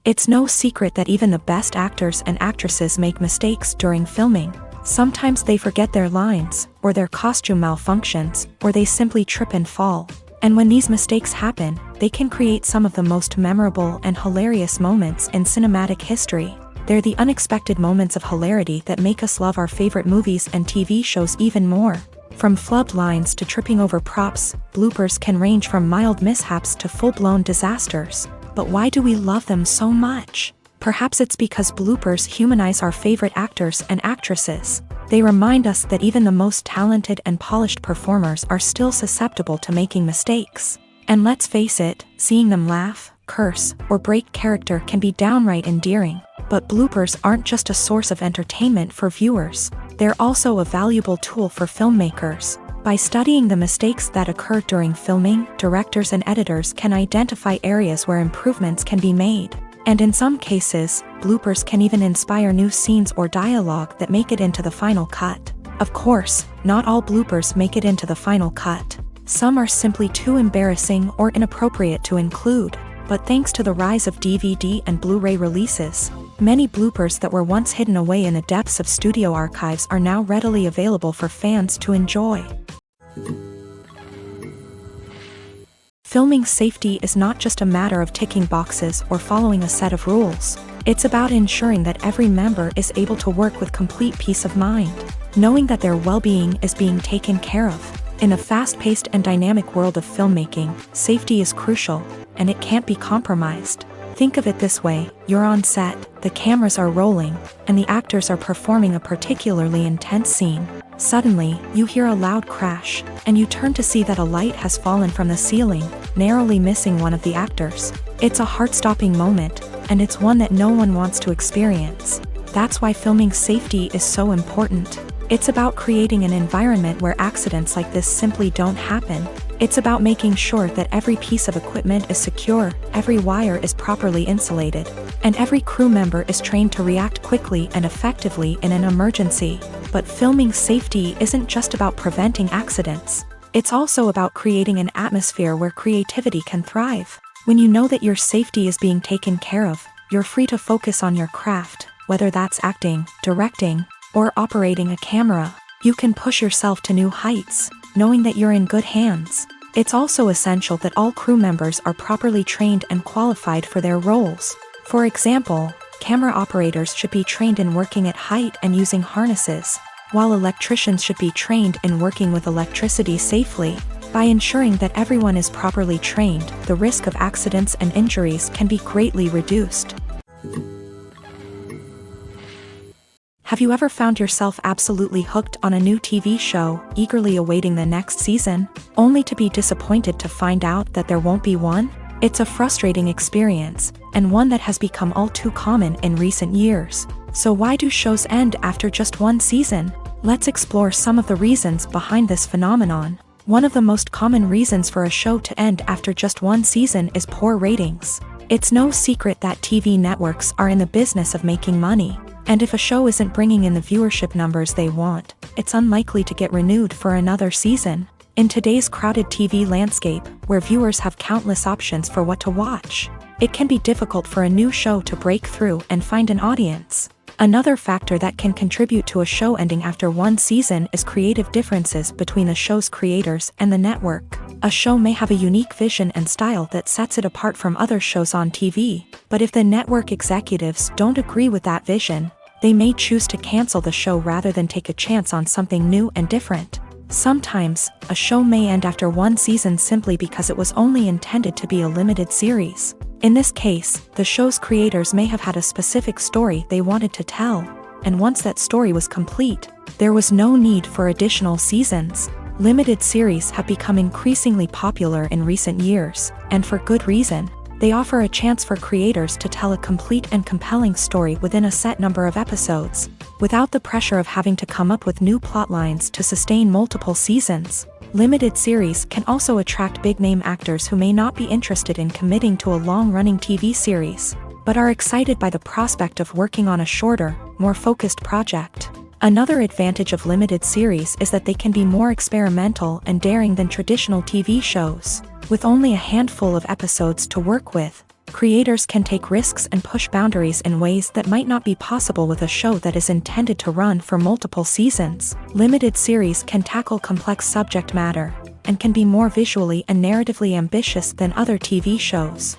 It's no secret that even the best actors and actresses make mistakes during filming. Sometimes they forget their lines, or their costume malfunctions, or they simply trip and fall. And when these mistakes happen, they can create some of the most memorable and hilarious moments in cinematic history. They're the unexpected moments of hilarity that make us love our favorite movies and TV shows even more. From flubbed lines to tripping over props, bloopers can range from mild mishaps to full-blown disasters. But why do we love them so much? Perhaps it's because bloopers humanize our favorite actors and actresses. They remind us that even the most talented and polished performers are still susceptible to making mistakes. And let's face it, seeing them laugh, curse, or break character can be downright endearing. But bloopers aren't just a source of entertainment for viewers. They're also a valuable tool for filmmakers. By studying the mistakes that occur during filming, directors and editors can identify areas where improvements can be made. And in some cases, bloopers can even inspire new scenes or dialogue that make it into the final cut. Of course, not all bloopers make it into the final cut. Some are simply too embarrassing or inappropriate to include. But thanks to the rise of DVD and Blu-ray releases, many bloopers that were once hidden away in the depths of studio archives are now readily available for fans to enjoy. Filming safety is not just a matter of ticking boxes or following a set of rules. It's about ensuring that every member is able to work with complete peace of mind, knowing that their well-being is being taken care of. In a fast-paced and dynamic world of filmmaking, safety is crucial, and it can't be compromised. Think of it this way: you're on set, the cameras are rolling, and the actors are performing a particularly intense scene. Suddenly, you hear a loud crash, and you turn to see that a light has fallen from the ceiling, narrowly missing one of the actors. It's a heart-stopping moment, and it's one that no one wants to experience. That's why filming safety is so important. It's about creating an environment where accidents like this simply don't happen. It's about making sure that every piece of equipment is secure, every wire is properly insulated, and every crew member is trained to react quickly and effectively in an emergency. But filming safety isn't just about preventing accidents. It's also about creating an atmosphere where creativity can thrive. When you know that your safety is being taken care of, you're free to focus on your craft, whether that's acting, directing, or operating a camera. You can push yourself to new heights, knowing that you're in good hands. It's also essential that all crew members are properly trained and qualified for their roles. For example, camera operators should be trained in working at height and using harnesses, while electricians should be trained in working with electricity safely. By ensuring that everyone is properly trained, the risk of accidents and injuries can be greatly reduced. Have you ever found yourself absolutely hooked on a new TV show, eagerly awaiting the next season, only to be disappointed to find out that there won't be one? It's a frustrating experience, and one that has become all too common in recent years. So why do shows end after just one season? Let's explore some of the reasons behind this phenomenon. One of the most common reasons for a show to end after just one season is poor ratings. It's no secret that TV networks are in the business of making money. And if a show isn't bringing in the viewership numbers they want, it's unlikely to get renewed for another season. In today's crowded TV landscape, where viewers have countless options for what to watch, it can be difficult for a new show to break through and find an audience. Another factor that can contribute to a show ending after one season is creative differences between the show's creators and the network. A show may have a unique vision and style that sets it apart from other shows on TV, but if the network executives don't agree with that vision, they may choose to cancel the show rather than take a chance on something new and different. Sometimes, a show may end after one season simply because it was only intended to be a limited series. In this case, the show's creators may have had a specific story they wanted to tell, and once that story was complete, there was no need for additional seasons. Limited series have become increasingly popular in recent years, and for good reason. They offer a chance for creators to tell a complete and compelling story within a set number of episodes, without the pressure of having to come up with new plotlines to sustain multiple seasons. Limited series can also attract big-name actors who may not be interested in committing to a long-running TV series, but are excited by the prospect of working on a shorter, more focused project. Another advantage of limited series is that they can be more experimental and daring than traditional TV shows. With only a handful of episodes to work with, creators can take risks and push boundaries in ways that might not be possible with a show that is intended to run for multiple seasons. Limited series can tackle complex subject matter, and can be more visually and narratively ambitious than other TV shows.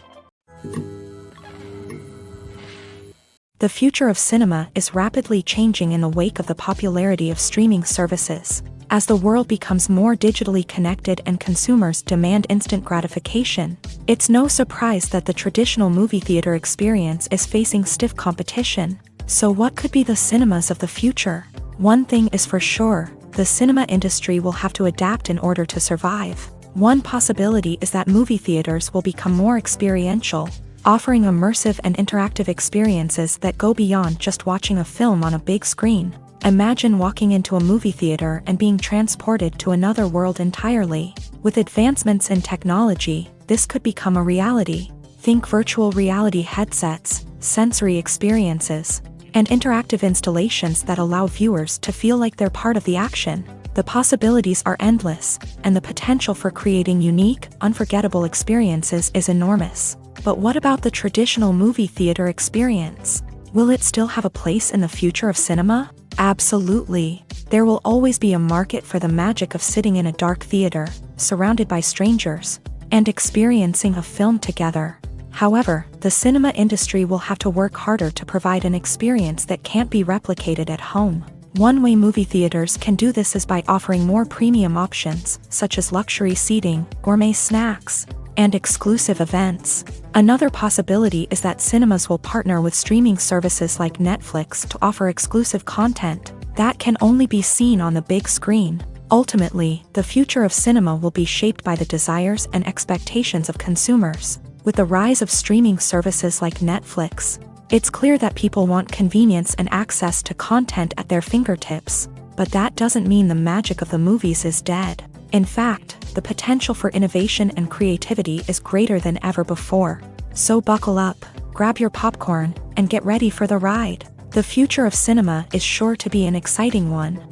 The future of cinema is rapidly changing in the wake of the popularity of streaming services. As the world becomes more digitally connected and consumers demand instant gratification, it's no surprise that the traditional movie theater experience is facing stiff competition. So what could be the cinemas of the future? One thing is for sure, the cinema industry will have to adapt in order to survive. One possibility is that movie theaters will become more experiential, offering immersive and interactive experiences that go beyond just watching a film on a big screen. Imagine walking into a movie theater and being transported to another world entirely. With advancements in technology, this could become a reality. Think virtual reality headsets, sensory experiences, and interactive installations that allow viewers to feel like they're part of the action. The possibilities are endless, and the potential for creating unique, unforgettable experiences is enormous. But what about the traditional movie theater experience? Will it still have a place in the future of cinema? Absolutely. There will always be a market for the magic of sitting in a dark theater, surrounded by strangers, and experiencing a film together. However, the cinema industry will have to work harder to provide an experience that can't be replicated at home. One way movie theaters can do this is by offering more premium options, such as luxury seating, gourmet snacks, and exclusive events. Another possibility is that cinemas will partner with streaming services like Netflix to offer exclusive content that can only be seen on the big screen. Ultimately, the future of cinema will be shaped by the desires and expectations of consumers. With the rise of streaming services like Netflix, it's clear that people want convenience and access to content at their fingertips, but that doesn't mean the magic of the movies is dead. In fact, the potential for innovation and creativity is greater than ever before. So buckle up, grab your popcorn, and get ready for the ride. The future of cinema is sure to be an exciting one.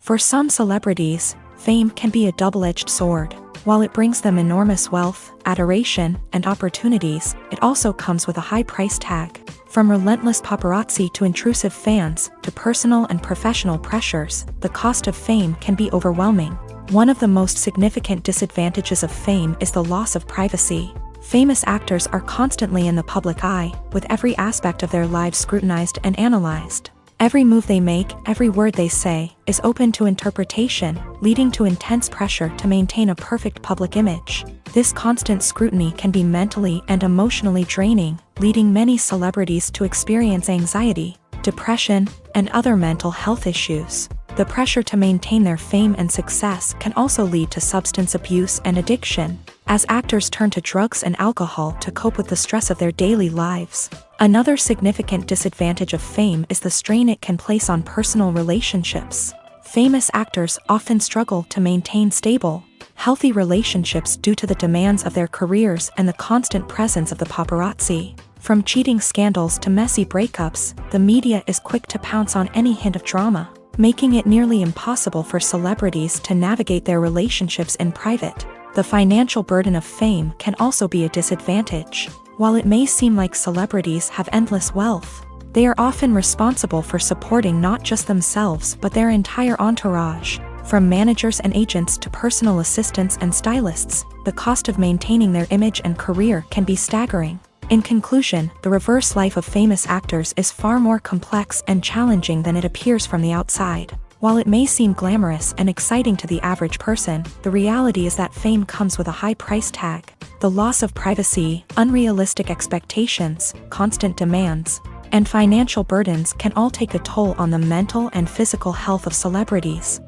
For some celebrities, fame can be a double-edged sword. While it brings them enormous wealth, adoration, and opportunities, it also comes with a high price tag. From relentless paparazzi to intrusive fans, to personal and professional pressures, the cost of fame can be overwhelming. One of the most significant disadvantages of fame is the loss of privacy. Famous actors are constantly in the public eye, with every aspect of their lives scrutinized and analyzed. Every move they make, every word they say, is open to interpretation, leading to intense pressure to maintain a perfect public image. This constant scrutiny can be mentally and emotionally draining, leading many celebrities to experience anxiety, depression, and other mental health issues. The pressure to maintain their fame and success can also lead to substance abuse and addiction, as actors turn to drugs and alcohol to cope with the stress of their daily lives. Another significant disadvantage of fame is the strain it can place on personal relationships. Famous actors often struggle to maintain stable, healthy relationships due to the demands of their careers and the constant presence of the paparazzi. From cheating scandals to messy breakups, the media is quick to pounce on any hint of drama, making it nearly impossible for celebrities to navigate their relationships in private. The financial burden of fame can also be a disadvantage. While it may seem like celebrities have endless wealth, they are often responsible for supporting not just themselves but their entire entourage. From managers and agents to personal assistants and stylists, the cost of maintaining their image and career can be staggering. In conclusion, the reverse life of famous actors is far more complex and challenging than it appears from the outside. While it may seem glamorous and exciting to the average person, the reality is that fame comes with a high price tag. The loss of privacy, unrealistic expectations, constant demands, and financial burdens can all take a toll on the mental and physical health of celebrities.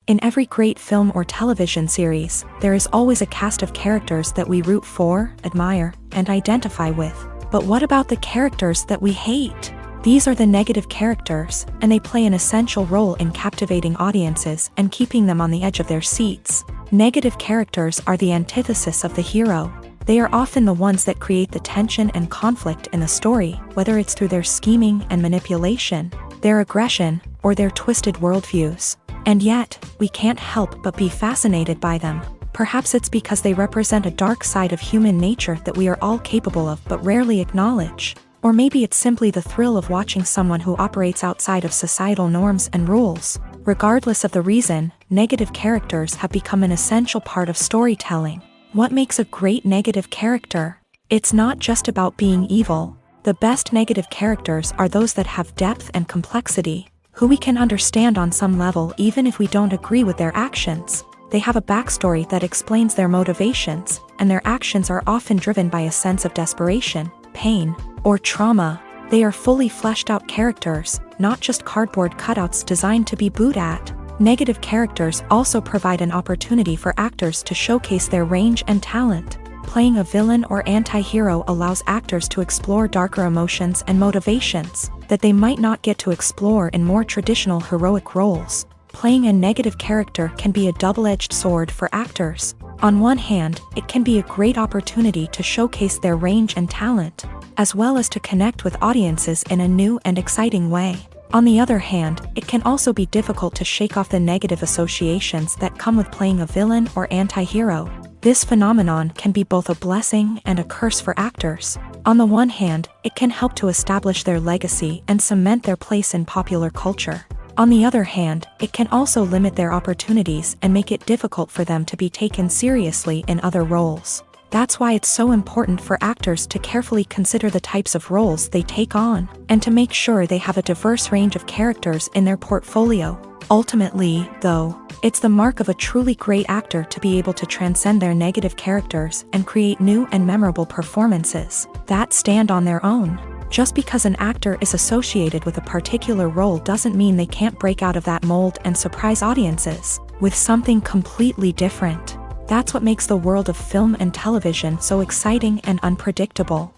In every great film or television series, there is always a cast of characters that we root for, admire, and identify with. But what about the characters that we hate? These are the negative characters, and they play an essential role in captivating audiences and keeping them on the edge of their seats. Negative characters are the antithesis of the hero. They are often the ones that create the tension and conflict in the story, whether it's through their scheming and manipulation, their aggression, or their twisted worldviews. And yet, we can't help but be fascinated by them. Perhaps it's because they represent a dark side of human nature that we are all capable of but rarely acknowledge. Or maybe it's simply the thrill of watching someone who operates outside of societal norms and rules. Regardless of the reason, negative characters have become an essential part of storytelling. What makes a great negative character? It's not just about being evil. The best negative characters are those that have depth and complexity, who we can understand on some level even if we don't agree with their actions. They have a backstory that explains their motivations, and their actions are often driven by a sense of desperation, pain, or trauma. They are fully fleshed out characters, not just cardboard cutouts designed to be booed at. Negative characters also provide an opportunity for actors to showcase their range and talent. Playing a villain or anti-hero allows actors to explore darker emotions and motivations that they might not get to explore in more traditional heroic roles. Playing a negative character can be a double-edged sword for actors. On one hand, it can be a great opportunity to showcase their range and talent, as well as to connect with audiences in a new and exciting way. On the other hand, it can also be difficult to shake off the negative associations that come with playing a villain or anti-hero. This phenomenon can be both a blessing and a curse for actors. On the one hand, it can help to establish their legacy and cement their place in popular culture. On the other hand, it can also limit their opportunities and make it difficult for them to be taken seriously in other roles. That's why it's so important for actors to carefully consider the types of roles they take on, and to make sure they have a diverse range of characters in their portfolio. Ultimately, though, it's the mark of a truly great actor to be able to transcend their negative characters and create new and memorable performances that stand on their own. Just because an actor is associated with a particular role doesn't mean they can't break out of that mold and surprise audiences with something completely different. That's what makes the world of film and television so exciting and unpredictable.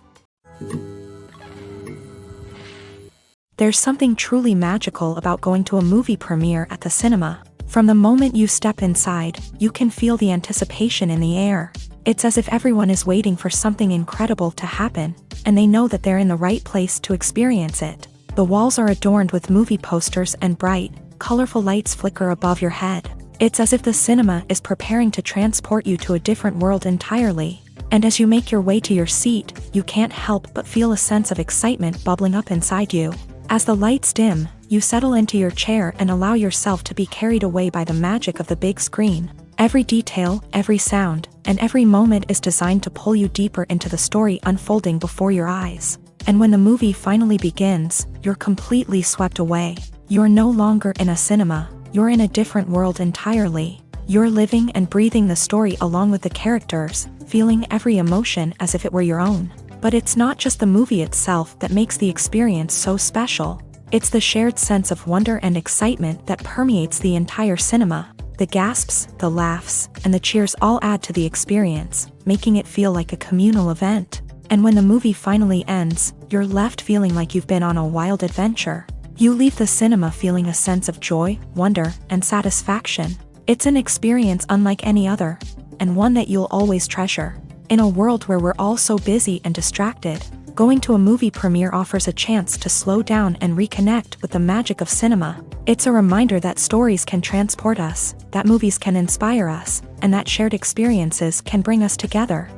There's something truly magical about going to a movie premiere at the cinema. From the moment you step inside, you can feel the anticipation in the air. It's as if everyone is waiting for something incredible to happen, and they know that they're in the right place to experience it. The walls are adorned with movie posters and bright, colorful lights flicker above your head. It's as if the cinema is preparing to transport you to a different world entirely. And as you make your way to your seat, you can't help but feel a sense of excitement bubbling up inside you. As the lights dim, you settle into your chair and allow yourself to be carried away by the magic of the big screen. Every detail, every sound, and every moment is designed to pull you deeper into the story unfolding before your eyes. And when the movie finally begins, you're completely swept away. You're no longer in a cinema, you're in a different world entirely. You're living and breathing the story along with the characters, feeling every emotion as if it were your own. But it's not just the movie itself that makes the experience so special. It's the shared sense of wonder and excitement that permeates the entire cinema. The gasps, the laughs, and the cheers all add to the experience, making it feel like a communal event. And when the movie finally ends, you're left feeling like you've been on a wild adventure. You leave the cinema feeling a sense of joy, wonder, and satisfaction. It's an experience unlike any other, and one that you'll always treasure. In a world where we're all so busy and distracted, going to a movie premiere offers a chance to slow down and reconnect with the magic of cinema. It's a reminder that stories can transport us, that movies can inspire us, and that shared experiences can bring us together.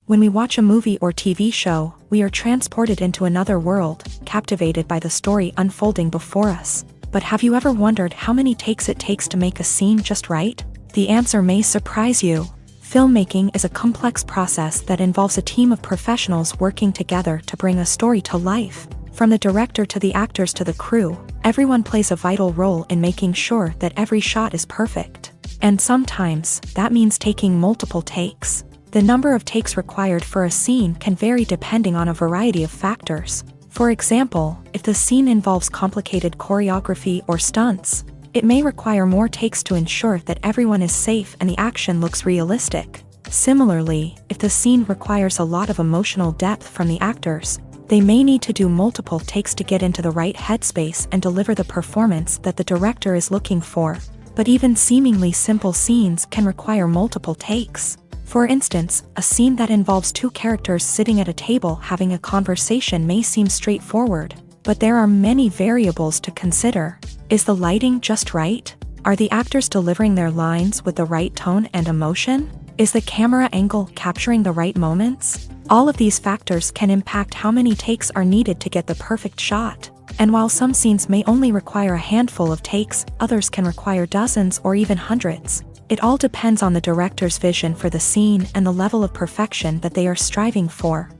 When we watch a movie or TV show, we are transported into another world, captivated by the story unfolding before us. But have you ever wondered how many takes it takes to make a scene just right? The answer may surprise you. Filmmaking is a complex process that involves a team of professionals working together to bring a story to life. From the director to the actors to the crew, everyone plays a vital role in making sure that every shot is perfect. And sometimes, that means taking multiple takes. The number of takes required for a scene can vary depending on a variety of factors. For example, if the scene involves complicated choreography or stunts, it may require more takes to ensure that everyone is safe and the action looks realistic. Similarly, if the scene requires a lot of emotional depth from the actors, they may need to do multiple takes to get into the right headspace and deliver the performance that the director is looking for. But even seemingly simple scenes can require multiple takes. For instance, a scene that involves two characters sitting at a table having a conversation may seem straightforward, but there are many variables to consider. Is the lighting just right? Are the actors delivering their lines with the right tone and emotion? Is the camera angle capturing the right moments? All of these factors can impact how many takes are needed to get the perfect shot. And while some scenes may only require a handful of takes, others can require dozens or even hundreds. It all depends on the director's vision for the scene and the level of perfection that they are striving for.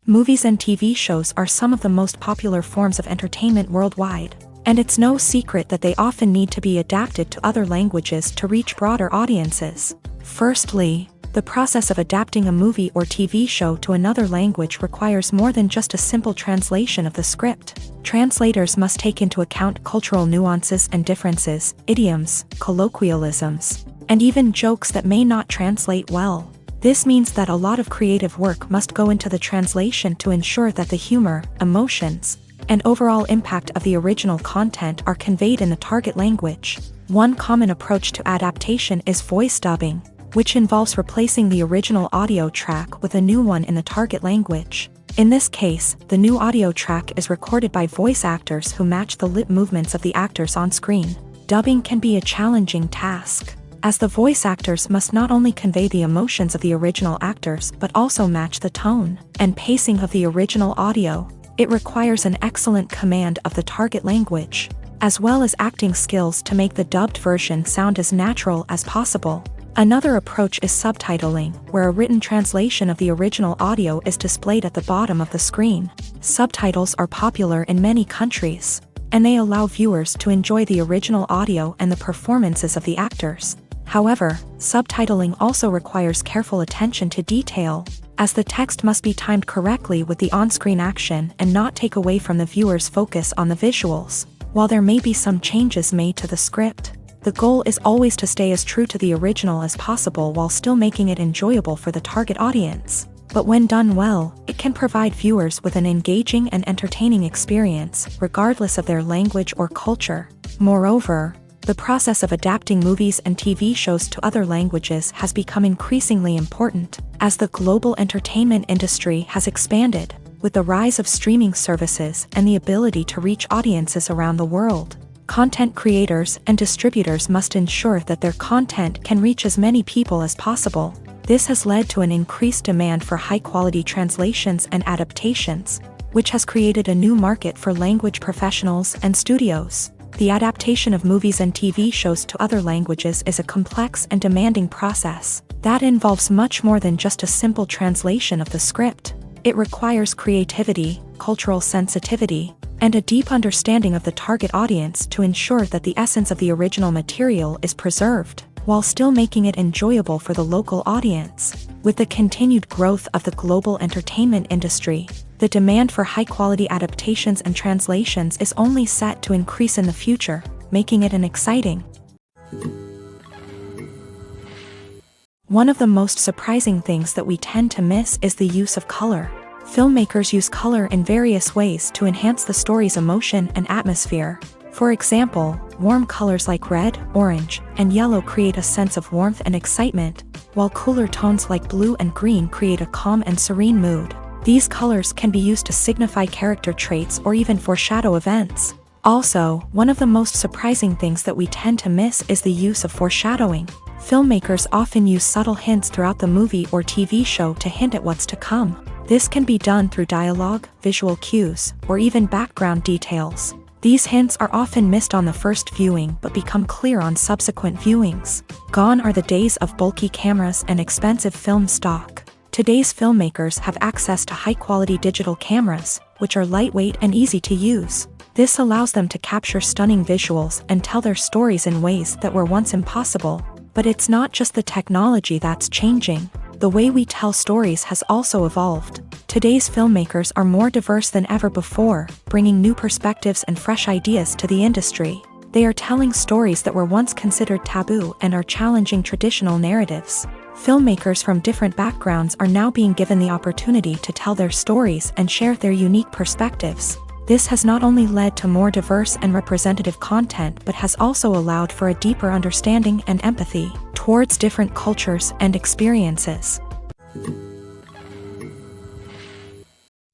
Movies and TV shows are some of the most popular forms of entertainment worldwide, and it's no secret that they often need to be adapted to other languages to reach broader audiences. Firstly, the process of adapting a movie or TV show to another language requires more than just a simple translation of the script. Translators must take into account cultural nuances and differences, idioms, colloquialisms, and even jokes that may not translate well. This means that a lot of creative work must go into the translation to ensure that the humor, emotions, and overall impact of the original content are conveyed in the target language. One common approach to adaptation is voice dubbing, which involves replacing the original audio track with a new one in the target language. In this case, the new audio track is recorded by voice actors who match the lip movements of the actors on screen. Dubbing can be a challenging task, as the voice actors must not only convey the emotions of the original actors but also match the tone and pacing of the original audio. It requires an excellent command of the target language, as well as acting skills to make the dubbed version sound as natural as possible. Another approach is subtitling, where a written translation of the original audio is displayed at the bottom of the screen. Subtitles are popular in many countries, and they allow viewers to enjoy the original audio and the performances of the actors. However, subtitling also requires careful attention to detail, as the text must be timed correctly with the on-screen action and not take away from the viewer's focus on the visuals. While there may be some changes made to the script, the goal is always to stay as true to the original as possible while still making it enjoyable for the target audience. But when done well, it can provide viewers with an engaging and entertaining experience, regardless of their language or culture. Moreover, The process of adapting movies and TV shows to other languages has become increasingly important as the global entertainment industry has expanded, with the rise of streaming services and the ability to reach audiences around the world. Content creators and distributors must ensure that their content can reach as many people as possible. This has led to an increased demand for high-quality translations and adaptations, which has created a new market for language professionals and studios. The adaptation of movies and TV shows to other languages is a complex and demanding process that involves much more than just a simple translation of the script. It requires creativity, cultural sensitivity, and a deep understanding of the target audience to ensure that the essence of the original material is preserved, while still making it enjoyable for the local audience. With the continued growth of the global entertainment industry, the demand for high-quality adaptations and translations is only set to increase in the future, making it an exciting. One of the most surprising things that we tend to miss is the use of color. Filmmakers use color in various ways to enhance the story's emotion and atmosphere. For example, warm colors like red, orange, and yellow create a sense of warmth and excitement, while cooler tones like blue and green create a calm and serene mood. These colors can be used to signify character traits or even foreshadow events. Also, one of the most surprising things that we tend to miss is the use of foreshadowing. Filmmakers often use subtle hints throughout the movie or TV show to hint at what's to come. This can be done through dialogue, visual cues, or even background details. These hints are often missed on the first viewing but become clear on subsequent viewings. Gone are the days of bulky cameras and expensive film stock. Today's filmmakers have access to high-quality digital cameras, which are lightweight and easy to use. This allows them to capture stunning visuals and tell their stories in ways that were once impossible. But it's not just the technology that's changing. The way we tell stories has also evolved. Today's filmmakers are more diverse than ever before, bringing new perspectives and fresh ideas to the industry. They are telling stories that were once considered taboo and are challenging traditional narratives. Filmmakers from different backgrounds are now being given the opportunity to tell their stories and share their unique perspectives. This has not only led to more diverse and representative content but has also allowed for a deeper understanding and empathy towards different cultures and experiences.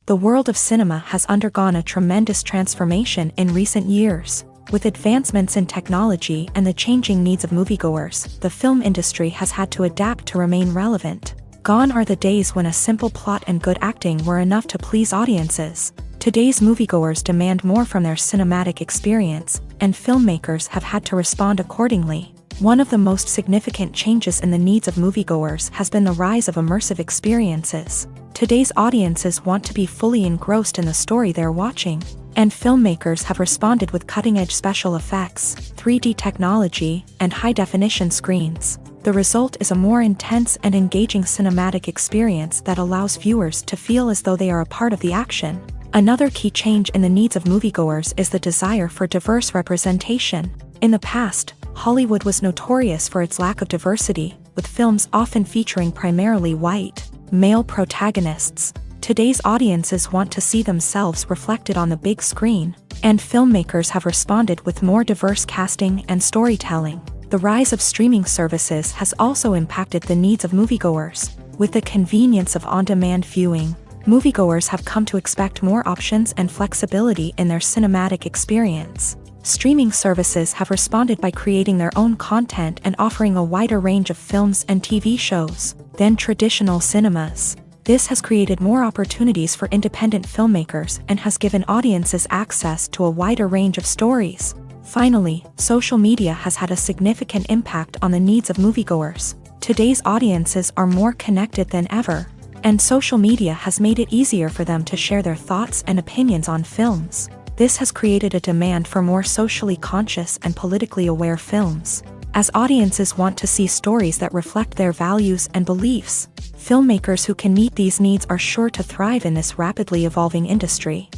The world of cinema has undergone a tremendous transformation in recent years. With advancements in technology and the changing needs of moviegoers, the film industry has had to adapt to remain relevant. Gone are the days when a simple plot and good acting were enough to please audiences. Today's moviegoers demand more from their cinematic experience, and filmmakers have had to respond accordingly. One of the most significant changes in the needs of moviegoers has been the rise of immersive experiences. Today's audiences want to be fully engrossed in the story they're watching, and filmmakers have responded with cutting-edge special effects, 3D technology, and high-definition screens. The result is a more intense and engaging cinematic experience that allows viewers to feel as though they are a part of the action. Another key change in the needs of moviegoers is the desire for diverse representation. In the past, Hollywood was notorious for its lack of diversity, with films often featuring primarily white, male protagonists. Today's audiences want to see themselves reflected on the big screen, and filmmakers have responded with more diverse casting and storytelling. The rise of streaming services has also impacted the needs of moviegoers. With the convenience of on-demand viewing, moviegoers have come to expect more options and flexibility in their cinematic experience. Streaming services have responded by creating their own content and offering a wider range of films and TV shows than traditional cinemas. This has created more opportunities for independent filmmakers and has given audiences access to a wider range of stories. Finally, social media has had a significant impact on the needs of moviegoers. Today's audiences are more connected than ever, and social media has made it easier for them to share their thoughts and opinions on films. This has created a demand for more socially conscious and politically aware films. As audiences want to see stories that reflect their values and beliefs, filmmakers who can meet these needs are sure to thrive in this rapidly evolving industry.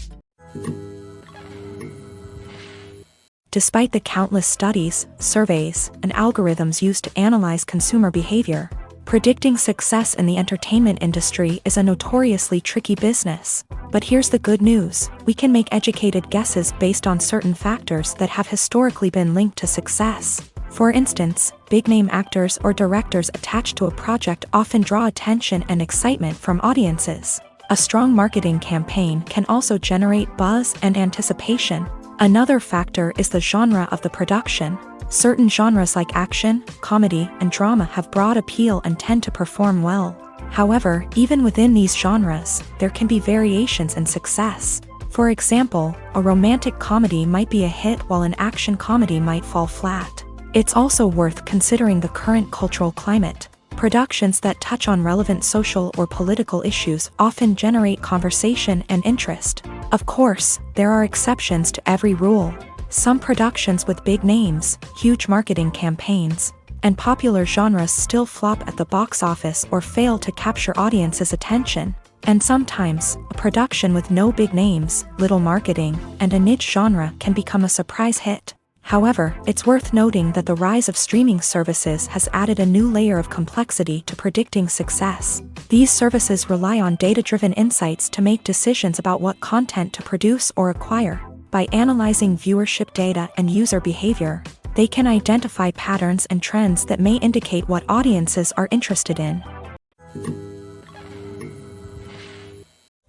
Despite the countless studies, surveys, and algorithms used to analyze consumer behavior, Predicting success in the entertainment industry is a notoriously tricky business. But here's the good news: we can make educated guesses based on certain factors that have historically been linked to success. For instance, big-name actors or directors attached to a project often draw attention and excitement from audiences. A strong marketing campaign can also generate buzz and anticipation. Another factor is the genre of the production. Certain genres like action, comedy, and drama have broad appeal and tend to perform well. However, even within these genres, there can be variations in success. For example, a romantic comedy might be a hit while an action comedy might fall flat. It's also worth considering the current cultural climate. Productions that touch on relevant social or political issues often generate conversation and interest. Of course, there are exceptions to every rule. Some productions with big names, huge marketing campaigns, and popular genres still flop at the box office or fail to capture audiences' attention. And sometimes, a production with no big names, little marketing, and a niche genre can become a surprise hit. However, it's worth noting that the rise of streaming services has added a new layer of complexity to predicting success. These services rely on data-driven insights to make decisions about what content to produce or acquire. By analyzing viewership data and user behavior, they can identify patterns and trends that may indicate what audiences are interested in.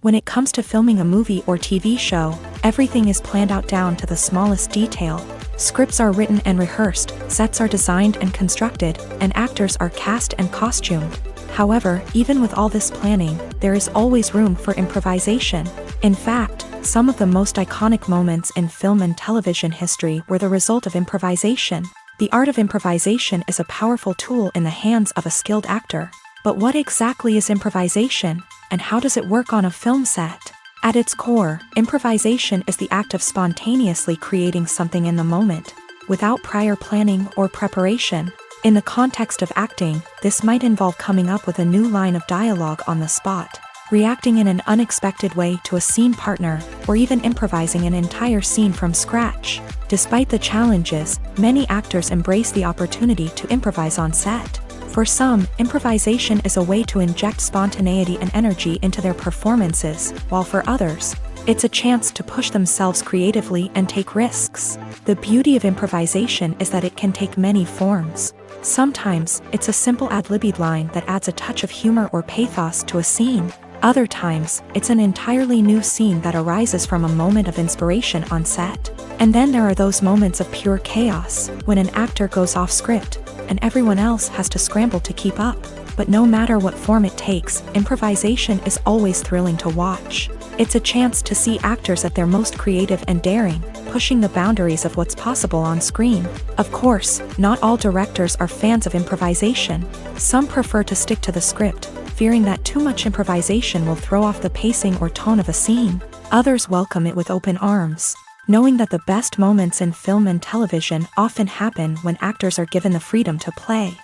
When it comes to filming a movie or TV show, everything is planned out down to the smallest detail. Scripts are written and rehearsed, sets are designed and constructed, and actors are cast and costumed. However, even with all this planning, there is always room for improvisation. In fact, some of the most iconic moments in film and television history were the result of improvisation. The art of improvisation is a powerful tool in the hands of a skilled actor. But what exactly is improvisation, and how does it work on a film set? At its core, improvisation is the act of spontaneously creating something in the moment, without prior planning or preparation. In the context of acting, this might involve coming up with a new line of dialogue on the spot, reacting in an unexpected way to a scene partner, or even improvising an entire scene from scratch. Despite the challenges, many actors embrace the opportunity to improvise on set. For some, improvisation is a way to inject spontaneity and energy into their performances, while for others, it's a chance to push themselves creatively and take risks. The beauty of improvisation is that it can take many forms. Sometimes, it's a simple ad-libbed line that adds a touch of humor or pathos to a scene. Other times, it's an entirely new scene that arises from a moment of inspiration on set. And then there are those moments of pure chaos, when an actor goes off script, and everyone else has to scramble to keep up. But no matter what form it takes, improvisation is always thrilling to watch. It's a chance to see actors at their most creative and daring, pushing the boundaries of what's possible on screen. Of course, not all directors are fans of improvisation. Some prefer to stick to the script, fearing that too much improvisation will throw off the pacing or tone of a scene. Others welcome it with open arms, knowing that the best moments in film and television often happen when actors are given the freedom to play.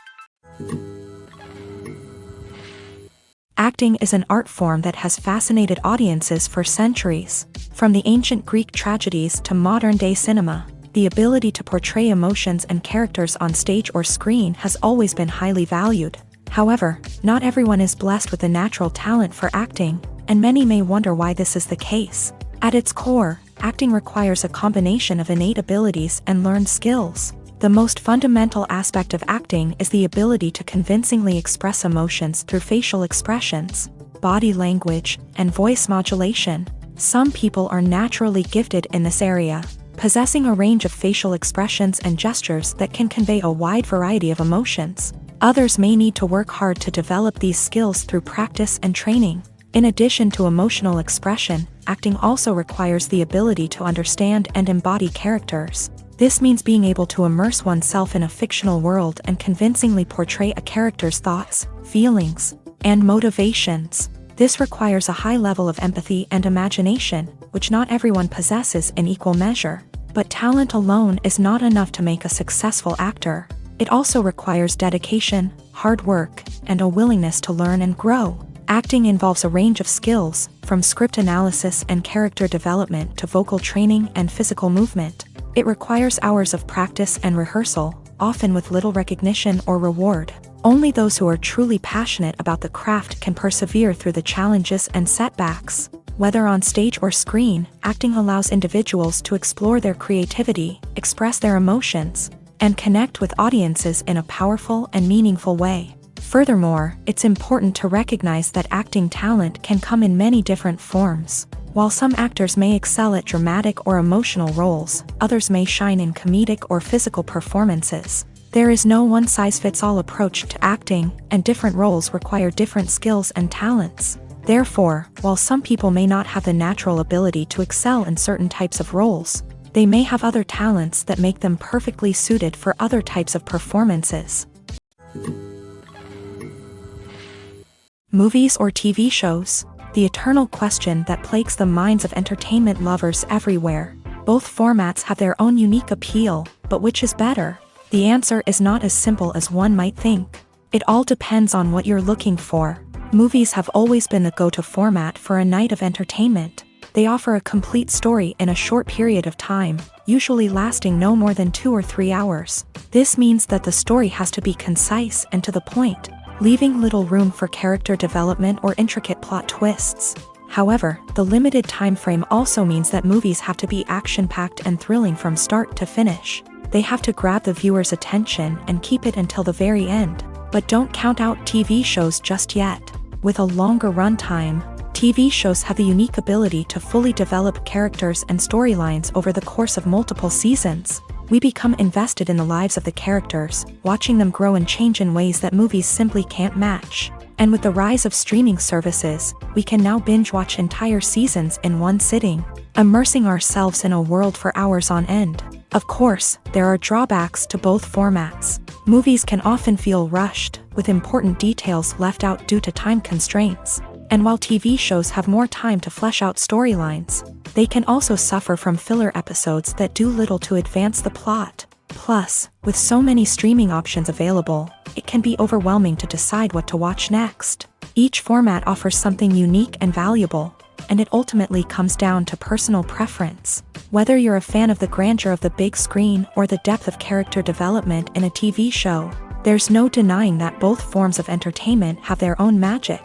Acting is an art form that has fascinated audiences for centuries. From the ancient Greek tragedies to modern-day cinema, the ability to portray emotions and characters on stage or screen has always been highly valued. However, not everyone is blessed with a natural talent for acting, and many may wonder why this is the case. At its core, acting requires a combination of innate abilities and learned skills. The most fundamental aspect of acting is the ability to convincingly express emotions through facial expressions, body language, and voice modulation. Some people are naturally gifted in this area, possessing a range of facial expressions and gestures that can convey a wide variety of emotions. Others may need to work hard to develop these skills through practice and training. In addition to emotional expression, acting also requires the ability to understand and embody characters. This means being able to immerse oneself in a fictional world and convincingly portray a character's thoughts, feelings, and motivations. This requires a high level of empathy and imagination, which not everyone possesses in equal measure. But talent alone is not enough to make a successful actor. It also requires dedication, hard work, and a willingness to learn and grow. Acting involves a range of skills, from script analysis and character development to vocal training and physical movement. It requires hours of practice and rehearsal, often with little recognition or reward. Only those who are truly passionate about the craft can persevere through the challenges and setbacks. Whether on stage or screen, acting allows individuals to explore their creativity, express their emotions, and connect with audiences in a powerful and meaningful way. Furthermore, it's important to recognize that acting talent can come in many different forms. While some actors may excel at dramatic or emotional roles, others may shine in comedic or physical performances. There is no one-size-fits-all approach to acting, and different roles require different skills and talents. Therefore, while some people may not have the natural ability to excel in certain types of roles, they may have other talents that make them perfectly suited for other types of performances. Movies or TV shows? The eternal question that plagues the minds of entertainment lovers everywhere. Both formats have their own unique appeal, but which is better? The answer is not as simple as one might think. It all depends on what you're looking for. Movies have always been the go-to format for a night of entertainment. They offer a complete story in a short period of time, usually lasting no more than 2 or 3 hours. This means that the story has to be concise and to the point, leaving little room for character development or intricate plot twists. However, the limited time frame also means that movies have to be action-packed and thrilling from start to finish. They have to grab the viewer's attention and keep it until the very end. But don't count out TV shows just yet. With a longer runtime, TV shows have the unique ability to fully develop characters and storylines over the course of multiple seasons. We become invested in the lives of the characters, watching them grow and change in ways that movies simply can't match. And with the rise of streaming services, we can now binge-watch entire seasons in one sitting, immersing ourselves in a world for hours on end. Of course, there are drawbacks to both formats. Movies can often feel rushed, with important details left out due to time constraints. And while TV shows have more time to flesh out storylines, they can also suffer from filler episodes that do little to advance the plot. Plus, with so many streaming options available, it can be overwhelming to decide what to watch next. Each format offers something unique and valuable, and it ultimately comes down to personal preference. Whether you're a fan of the grandeur of the big screen or the depth of character development in a TV show, there's no denying that both forms of entertainment have their own magic.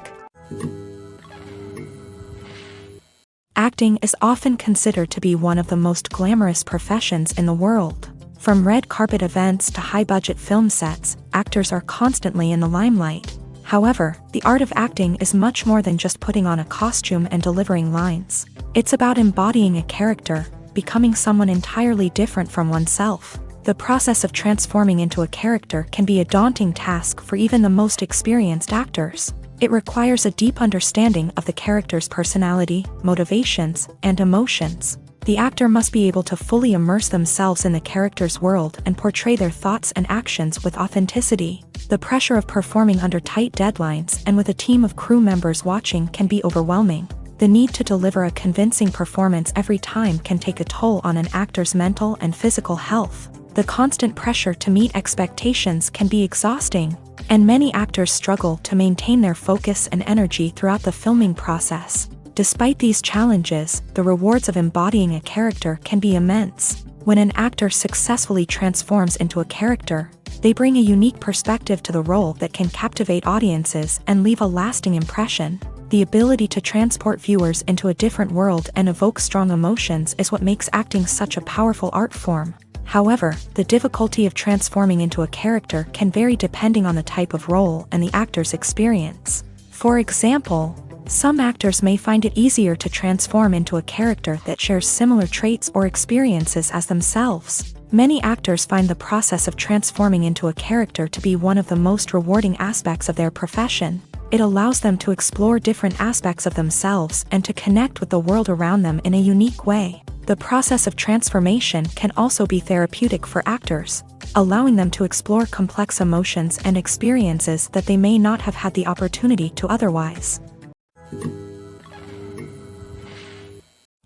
Acting is often considered to be one of the most glamorous professions in the world. From red carpet events to high-budget film sets, actors are constantly in the limelight. However, the art of acting is much more than just putting on a costume and delivering lines. It's about embodying a character, becoming someone entirely different from oneself. The process of transforming into a character can be a daunting task for even the most experienced actors. It requires a deep understanding of the character's personality, motivations, and emotions. The actor must be able to fully immerse themselves in the character's world and portray their thoughts and actions with authenticity. The pressure of performing under tight deadlines and with a team of crew members watching can be overwhelming. The need to deliver a convincing performance every time can take a toll on an actor's mental and physical health. The constant pressure to meet expectations can be exhausting, and many actors struggle to maintain their focus and energy throughout the filming process. Despite these challenges, the rewards of embodying a character can be immense. When an actor successfully transforms into a character, they bring a unique perspective to the role that can captivate audiences and leave a lasting impression. The ability to transport viewers into a different world and evoke strong emotions is what makes acting such a powerful art form. However, the difficulty of transforming into a character can vary depending on the type of role and the actor's experience. For example, some actors may find it easier to transform into a character that shares similar traits or experiences as themselves. Many actors find the process of transforming into a character to be one of the most rewarding aspects of their profession. It allows them to explore different aspects of themselves and to connect with the world around them in a unique way. The process of transformation can also be therapeutic for actors, allowing them to explore complex emotions and experiences that they may not have had the opportunity to otherwise.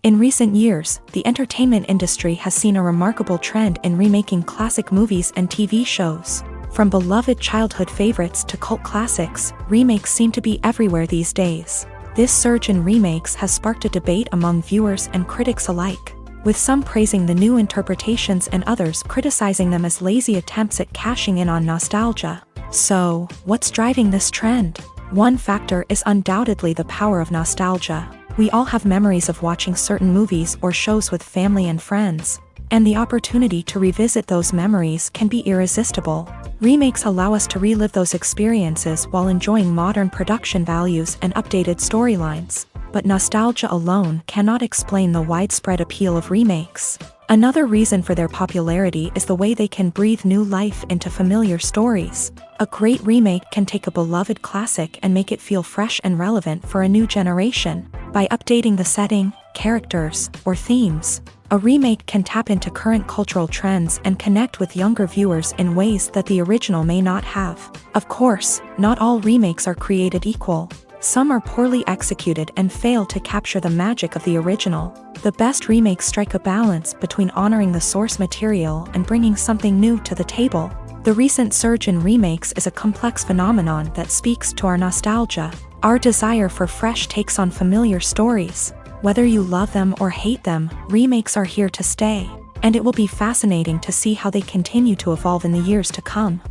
In recent years, the entertainment industry has seen a remarkable trend in remaking classic movies and TV shows. From beloved childhood favorites to cult classics, remakes seem to be everywhere these days. This surge in remakes has sparked a debate among viewers and critics alike, with some praising the new interpretations and others criticizing them as lazy attempts at cashing in on nostalgia. So, what's driving this trend? One factor is undoubtedly the power of nostalgia. We all have memories of watching certain movies or shows with family and friends, and the opportunity to revisit those memories can be irresistible. Remakes allow us to relive those experiences while enjoying modern production values and updated storylines. But nostalgia alone cannot explain the widespread appeal of remakes. Another reason for their popularity is the way they can breathe new life into familiar stories. A great remake can take a beloved classic and make it feel fresh and relevant for a new generation. By updating the setting, characters, or themes, a remake can tap into current cultural trends and connect with younger viewers in ways that the original may not have. Of course, not all remakes are created equal. Some are poorly executed and fail to capture the magic of the original. The best remakes strike a balance between honoring the source material and bringing something new to the table. The recent surge in remakes is a complex phenomenon that speaks to our nostalgia, our desire for fresh takes on familiar stories. Whether you love them or hate them, remakes are here to stay, and it will be fascinating to see how they continue to evolve in the years to come.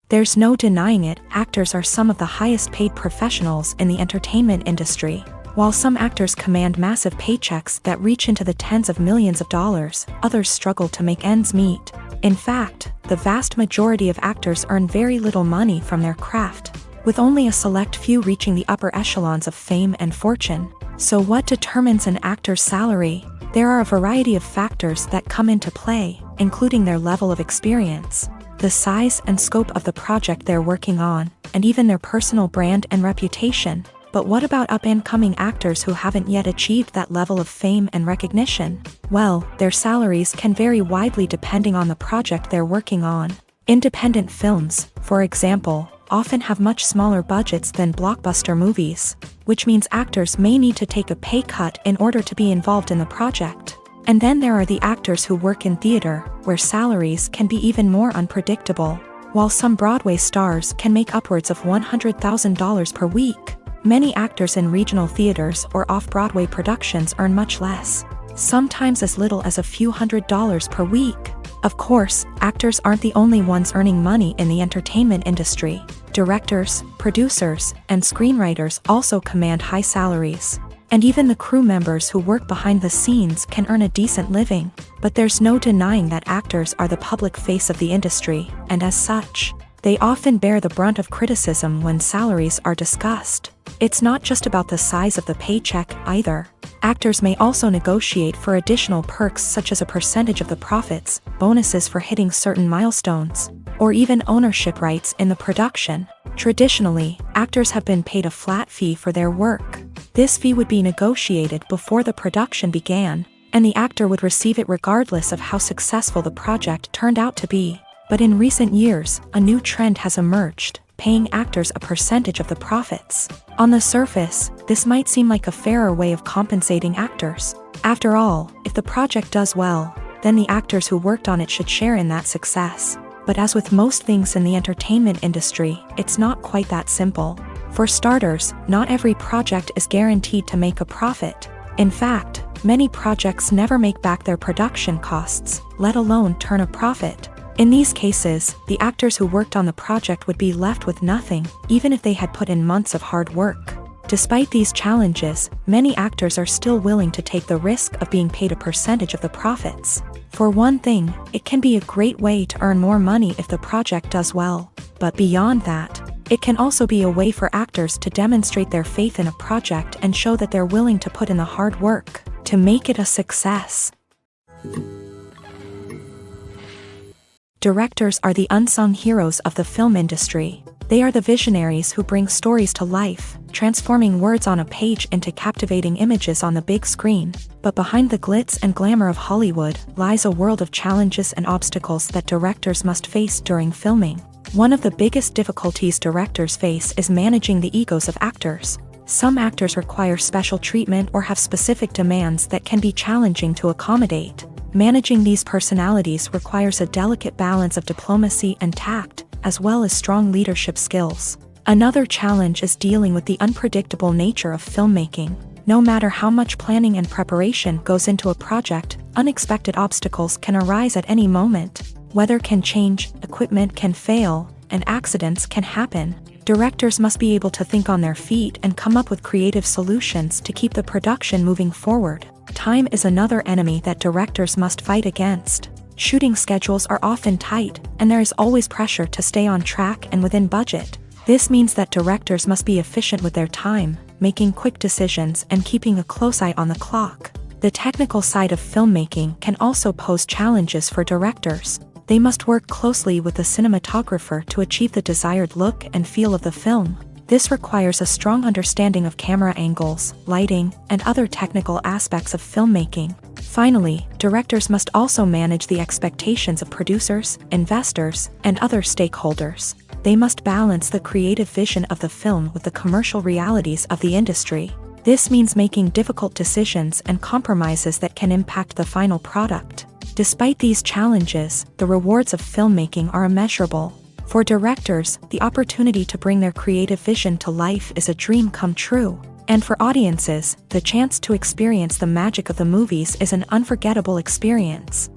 There's no denying it, actors are some of the highest paid professionals in the entertainment industry. While some actors command massive paychecks that reach into the tens of millions of dollars, others struggle to make ends meet. In fact, the vast majority of actors earn very little money from their craft, with only a select few reaching the upper echelons of fame and fortune. So what determines an actor's salary? There are a variety of factors that come into play, including their level of experience, the size and scope of the project they're working on, and even their personal brand and reputation. But what about up-and-coming actors who haven't yet achieved that level of fame and recognition? Well, their salaries can vary widely depending on the project they're working on. Independent films, for example, often have much smaller budgets than blockbuster movies, which means actors may need to take a pay cut in order to be involved in the project. And then there are the actors who work in theater, where salaries can be even more unpredictable. While some Broadway stars can make upwards of $100,000 per week, many actors in regional theaters or off-Broadway productions earn much less, sometimes as little as a few $100s per week. Of course, actors aren't the only ones earning money in the entertainment industry. Directors, producers, and screenwriters also command high salaries. And even the crew members who work behind the scenes can earn a decent living. But there's no denying that actors are the public face of the industry, and as such, they often bear the brunt of criticism when salaries are discussed. It's not just about the size of the paycheck either. Actors may also negotiate for additional perks such as a percentage of the profits, bonuses for hitting certain milestones, or even ownership rights in the production. Traditionally, actors have been paid a flat fee for their work. This fee would be negotiated before the production began, and the actor would receive it regardless of how successful the project turned out to be. But in recent years, a new trend has emerged, paying actors a percentage of the profits. On the surface, this might seem like a fairer way of compensating actors. After all, if the project does well, then the actors who worked on it should share in that success. But as with most things in the entertainment industry, it's not quite that simple. For starters, not every project is guaranteed to make a profit. In fact, many projects never make back their production costs, let alone turn a profit. In these cases, the actors who worked on the project would be left with nothing, even if they had put in months of hard work. Despite these challenges, many actors are still willing to take the risk of being paid a percentage of the profits. For one thing, it can be a great way to earn more money if the project does well. But beyond that, it can also be a way for actors to demonstrate their faith in a project and show that they're willing to put in the hard work to make it a success. Directors are the unsung heroes of the film industry. They are the visionaries who bring stories to life, transforming words on a page into captivating images on the big screen. But behind the glitz and glamour of Hollywood lies a world of challenges and obstacles that directors must face during filming. One of the biggest difficulties directors face is managing the egos of actors. Some actors require special treatment or have specific demands that can be challenging to accommodate. Managing these personalities requires a delicate balance of diplomacy and tact, as well as strong leadership skills. Another challenge is dealing with the unpredictable nature of filmmaking. No matter how much planning and preparation goes into a project, unexpected obstacles can arise at any moment. Weather can change, equipment can fail, and accidents can happen. Directors must be able to think on their feet and come up with creative solutions to keep the production moving forward. Time is another enemy that directors must fight against. Shooting schedules are often tight, and there is always pressure to stay on track and within budget. This means that directors must be efficient with their time, making quick decisions and keeping a close eye on the clock. The technical side of filmmaking can also pose challenges for directors. They must work closely with the cinematographer to achieve the desired look and feel of the film. This requires a strong understanding of camera angles, lighting, and other technical aspects of filmmaking. Finally, directors must also manage the expectations of producers, investors, and other stakeholders. They must balance the creative vision of the film with the commercial realities of the industry. This means making difficult decisions and compromises that can impact the final product. Despite these challenges, the rewards of filmmaking are immeasurable. For directors, the opportunity to bring their creative vision to life is a dream come true. And for audiences, the chance to experience the magic of the movies is an unforgettable experience.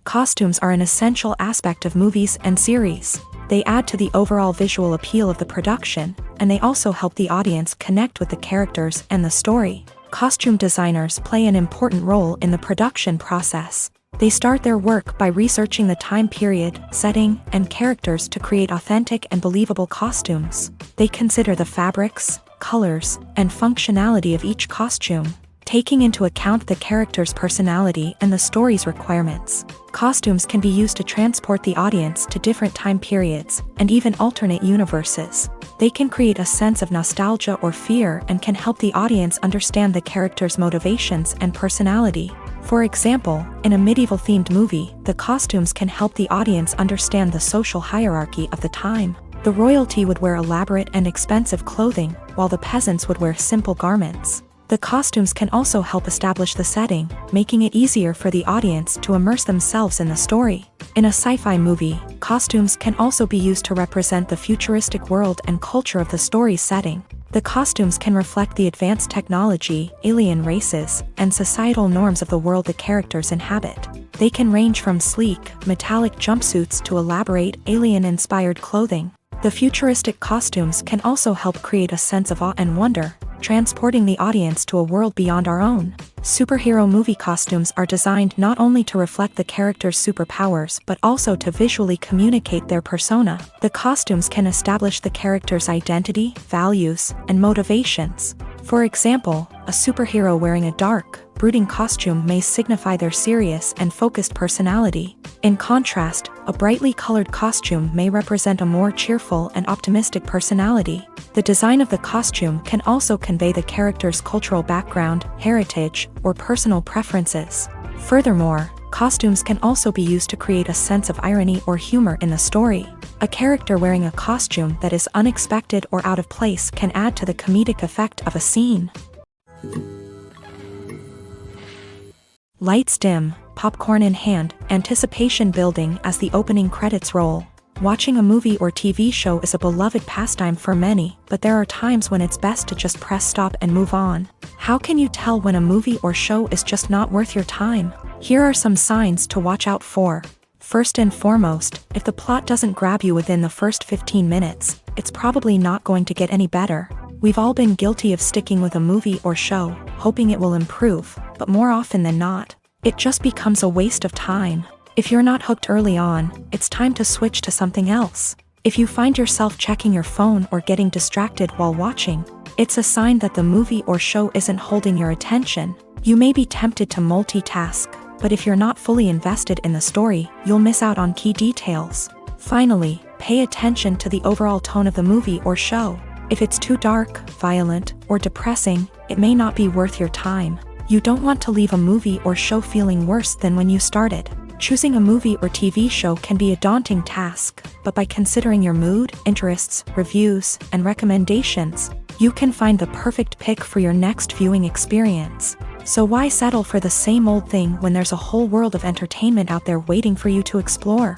Costumes are an essential aspect of movies and series. They add to the overall visual appeal of the production, and they also help the audience connect with the characters and the story. Costume designers play an important role in the production process. They start their work by researching the time period, setting, and characters to create authentic and believable costumes. They consider the fabrics, colors, and functionality of each costume, taking into account the character's personality and the story's requirements. Costumes can be used to transport the audience to different time periods and even alternate universes. They can create a sense of nostalgia or fear and can help the audience understand the character's motivations and personality. For example, in a medieval-themed movie, the costumes can help the audience understand the social hierarchy of the time. The royalty would wear elaborate and expensive clothing, while the peasants would wear simple garments. The costumes can also help establish the setting, making it easier for the audience to immerse themselves in the story. In a sci-fi movie, costumes can also be used to represent the futuristic world and culture of the story's setting. The costumes can reflect the advanced technology, alien races, and societal norms of the world the characters inhabit. They can range from sleek, metallic jumpsuits to elaborate, alien-inspired clothing. The futuristic costumes can also help create a sense of awe and wonder, transporting the audience to a world beyond our own. Superhero movie costumes are designed not only to reflect the character's superpowers but also to visually communicate their persona. The costumes can establish the character's identity, values, and motivations. For example, a superhero wearing a dark, brooding costume may signify their serious and focused personality. In contrast, a brightly colored costume may represent a more cheerful and optimistic personality. The design of the costume can also convey the character's cultural background, heritage, or personal preferences. Furthermore, costumes can also be used to create a sense of irony or humor in the story. A character wearing a costume that is unexpected or out of place can add to the comedic effect of a scene. Lights dim, popcorn in hand, anticipation building as the opening credits roll. Watching a movie or TV show is a beloved pastime for many, but there are times when it's best to just press stop and move on. How can you tell when a movie or show is just not worth your time? Here are some signs to watch out for. First and foremost, if the plot doesn't grab you within the first 15 minutes, it's probably not going to get any better. We've all been guilty of sticking with a movie or show, hoping it will improve, but more often than not, it just becomes a waste of time. If you're not hooked early on, it's time to switch to something else. If you find yourself checking your phone or getting distracted while watching, it's a sign that the movie or show isn't holding your attention. You may be tempted to multitask, but if you're not fully invested in the story, you'll miss out on key details. Finally, pay attention to the overall tone of the movie or show. If it's too dark, violent, or depressing, it may not be worth your time. You don't want to leave a movie or show feeling worse than when you started. Choosing a movie or TV show can be a daunting task, but by considering your mood, interests, reviews, and recommendations, you can find the perfect pick for your next viewing experience. So why settle for the same old thing when there's a whole world of entertainment out there waiting for you to explore?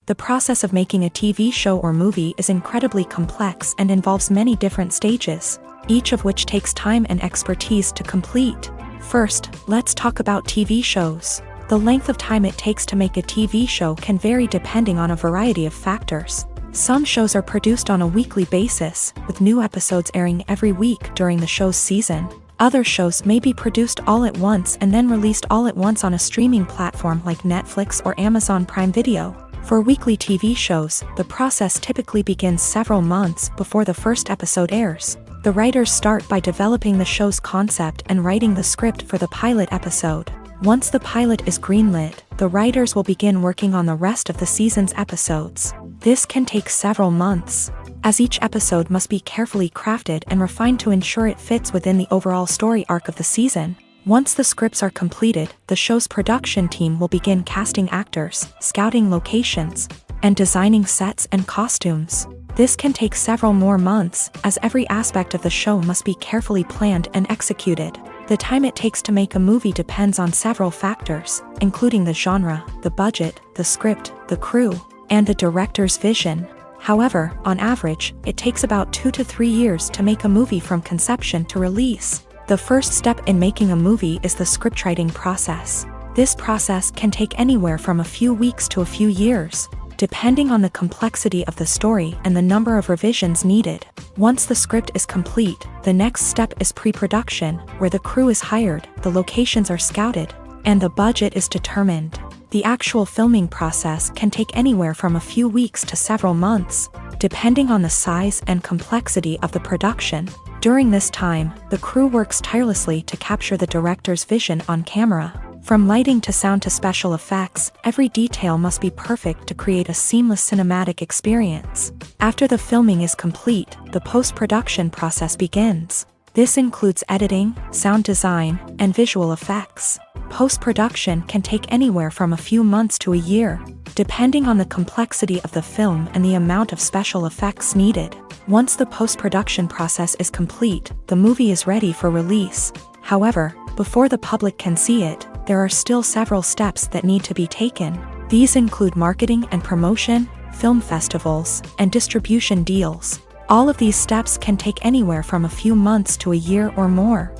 The process of making a TV show or movie is incredibly complex and involves many different stages. each of which takes time and expertise to complete. First, let's talk about TV shows. The length of time it takes to make a TV show can vary depending on a variety of factors. Some shows are produced on a weekly basis, with new episodes airing every week during the show's season. Other shows may be produced all at once and then released all at once on a streaming platform like Netflix or Amazon Prime Video. For weekly TV shows, the process typically begins several months before the first episode airs. The writers start by developing the show's concept and writing the script for the pilot episode. Once the pilot is greenlit, the writers will begin working on the rest of the season's episodes. This can take several months, as each episode must be carefully crafted and refined to ensure it fits within the overall story arc of the season. Once the scripts are completed, the show's production team will begin casting actors, scouting locations, and designing sets and costumes. This can take several more months, as every aspect of the show must be carefully planned and executed. The time it takes to make a movie depends on several factors, including the genre, the budget, the script, the crew, and the director's vision. However, on average, it takes about 2 to 3 years to make a movie from conception to release. The first step in making a movie is the scriptwriting process. This process can take anywhere from a few weeks to a few years, depending on the complexity of the story and the number of revisions needed. Once the script is complete, the next step is pre-production, where the crew is hired, the locations are scouted, and the budget is determined. The actual filming process can take anywhere from a few weeks to several months, depending on the size and complexity of the production. During this time, the crew works tirelessly to capture the director's vision on camera. From lighting to sound to special effects, every detail must be perfect to create a seamless cinematic experience. After the filming is complete, the post-production process begins. This includes editing, sound design, and visual effects. Post-production can take anywhere from a few months to a year, depending on the complexity of the film and the amount of special effects needed. Once the post-production process is complete, the movie is ready for release. However, before the public can see it, there are still several steps that need to be taken. These include marketing and promotion, film festivals, and distribution deals. All of these steps can take anywhere from a few months to a year or more.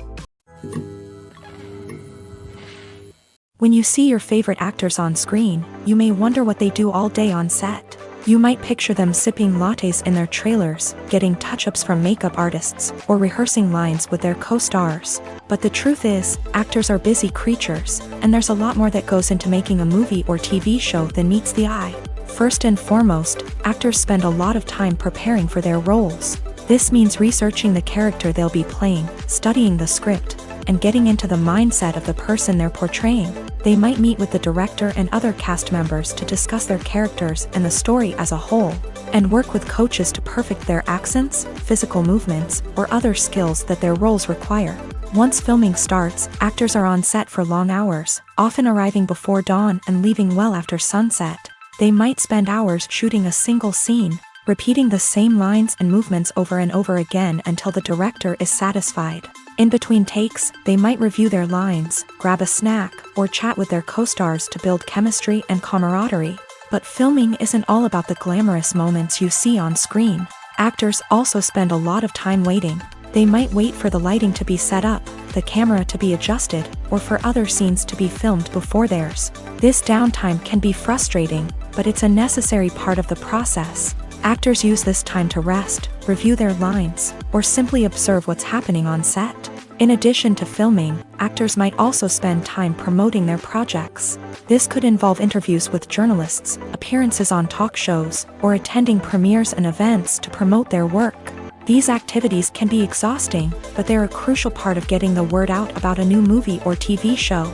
When you see your favorite actors on screen, you may wonder what they do all day on set. You might picture them sipping lattes in their trailers, getting touch-ups from makeup artists, or rehearsing lines with their co-stars. But the truth is, actors are busy creatures, and there's a lot more that goes into making a movie or TV show than meets the eye. First and foremost, actors spend a lot of time preparing for their roles. This means researching the character they'll be playing, studying the script, and getting into the mindset of the person they're portraying. They might meet with the director and other cast members to discuss their characters and the story as a whole, and work with coaches to perfect their accents, physical movements, or other skills that their roles require. Once filming starts, actors are on set for long hours, often arriving before dawn and leaving well after sunset. They might spend hours shooting a single scene, repeating the same lines and movements over and over again until the director is satisfied. In between takes, they might review their lines, grab a snack, or chat with their co-stars to build chemistry and camaraderie. But filming isn't all about the glamorous moments you see on screen. Actors also spend a lot of time waiting. They might wait for the lighting to be set up, the camera to be adjusted, or for other scenes to be filmed before theirs. This downtime can be frustrating, but it's a necessary part of the process. Actors use this time to rest, review their lines, or simply observe what's happening on set. In addition to filming, actors might also spend time promoting their projects. This could involve interviews with journalists, appearances on talk shows, or attending premieres and events to promote their work. These activities can be exhausting, but they're a crucial part of getting the word out about a new movie or TV show.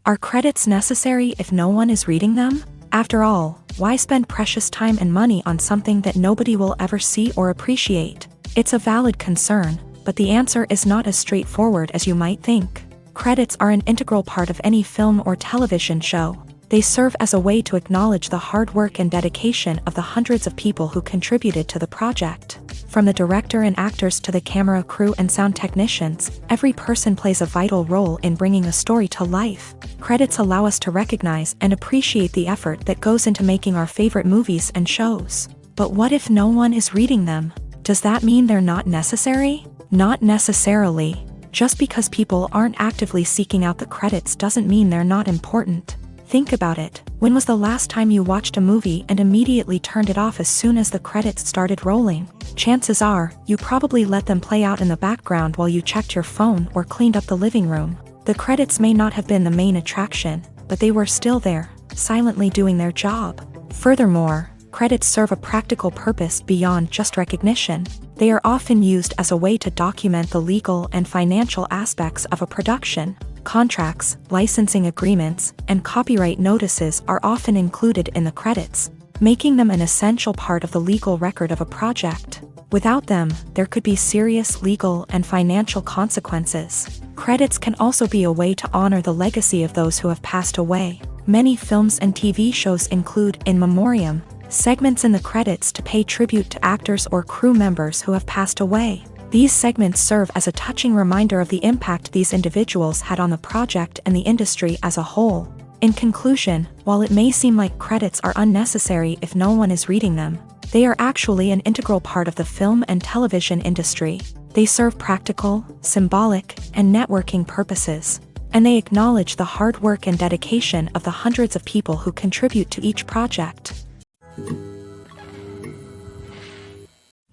Are credits necessary if no one is reading them? After all, why spend precious time and money on something that nobody will ever see or appreciate? It's a valid concern, but the answer is not as straightforward as you might think. Credits are an integral part of any film or television show. They serve as a way to acknowledge the hard work and dedication of the hundreds of people who contributed to the project. From the director and actors to the camera crew and sound technicians, every person plays a vital role in bringing a story to life. Credits allow us to recognize and appreciate the effort that goes into making our favorite movies and shows. But what if no one is reading them? Does that mean they're not necessary? Not necessarily. Just because people aren't actively seeking out the credits doesn't mean they're not important. Think about it. When was the last time you watched a movie and immediately turned it off as soon as the credits started rolling? Chances are, you probably let them play out in the background while you checked your phone or cleaned up the living room. The credits may not have been the main attraction, but they were still there, silently doing their job. Furthermore, credits serve a practical purpose beyond just recognition. They are often used as a way to document the legal and financial aspects of a production. Contracts, licensing agreements, and copyright notices are often included in the credits, making them an essential part of the legal record of a project. Without them, there could be serious legal and financial consequences. Credits can also be a way to honor the legacy of those who have passed away. Many films and TV shows include in memoriam segments in the credits to pay tribute to actors or crew members who have passed away. These segments serve as a touching reminder of the impact these individuals had on the project and the industry as a whole. In conclusion, while it may seem like credits are unnecessary if no one is reading them, they are actually an integral part of the film and television industry. They serve practical, symbolic, and networking purposes, and they acknowledge the hard work and dedication of the hundreds of people who contribute to each project.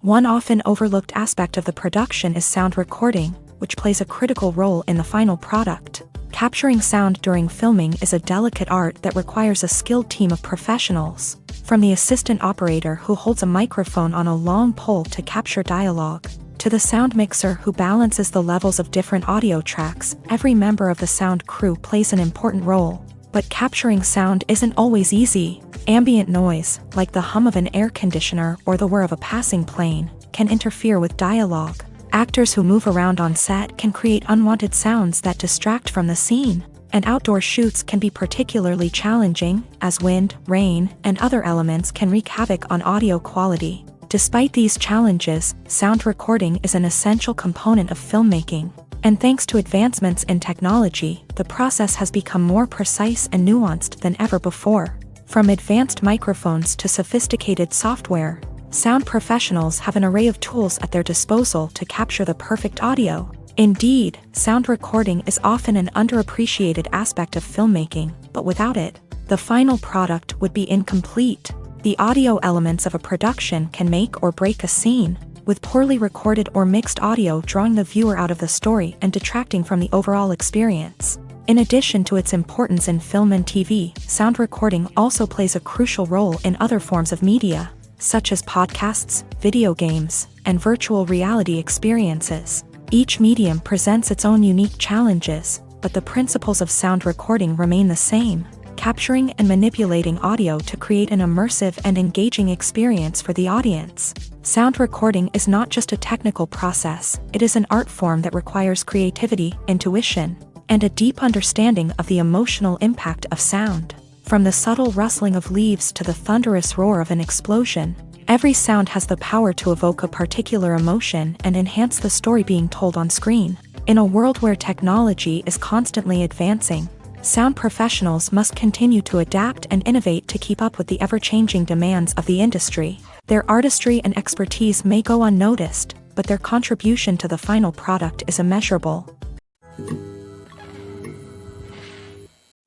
One often overlooked aspect of the production is sound recording, which plays a critical role in the final product. Capturing sound during filming is a delicate art that requires a skilled team of professionals. From the assistant operator who holds a microphone on a long pole to capture dialogue, to the sound mixer who balances the levels of different audio tracks, every member of the sound crew plays an important role. But capturing sound isn't always easy. Ambient noise, like the hum of an air conditioner or the whir of a passing plane, can interfere with dialogue. Actors who move around on set can create unwanted sounds that distract from the scene. And outdoor shoots can be particularly challenging, as wind, rain, and other elements can wreak havoc on audio quality. Despite these challenges, sound recording is an essential component of filmmaking. And thanks to advancements in technology, the process has become more precise and nuanced than ever before. From advanced microphones to sophisticated software, sound professionals have an array of tools at their disposal to capture the perfect audio. Indeed, sound recording is often an underappreciated aspect of filmmaking, but without it, the final product would be incomplete. The audio elements of a production can make or break a scene, with poorly recorded or mixed audio drawing the viewer out of the story and detracting from the overall experience. In addition to its importance in film and TV, sound recording also plays a crucial role in other forms of media, such as podcasts, video games, and virtual reality experiences. Each medium presents its own unique challenges, but the principles of sound recording remain the same: capturing and manipulating audio to create an immersive and engaging experience for the audience. Sound recording is not just a technical process, it is an art form that requires creativity, intuition, and a deep understanding of the emotional impact of sound. From the subtle rustling of leaves to the thunderous roar of an explosion, every sound has the power to evoke a particular emotion and enhance the story being told on screen. In a world where technology is constantly advancing, sound professionals must continue to adapt and innovate to keep up with the ever-changing demands of the industry. Their artistry and expertise may go unnoticed, but their contribution to the final product is immeasurable.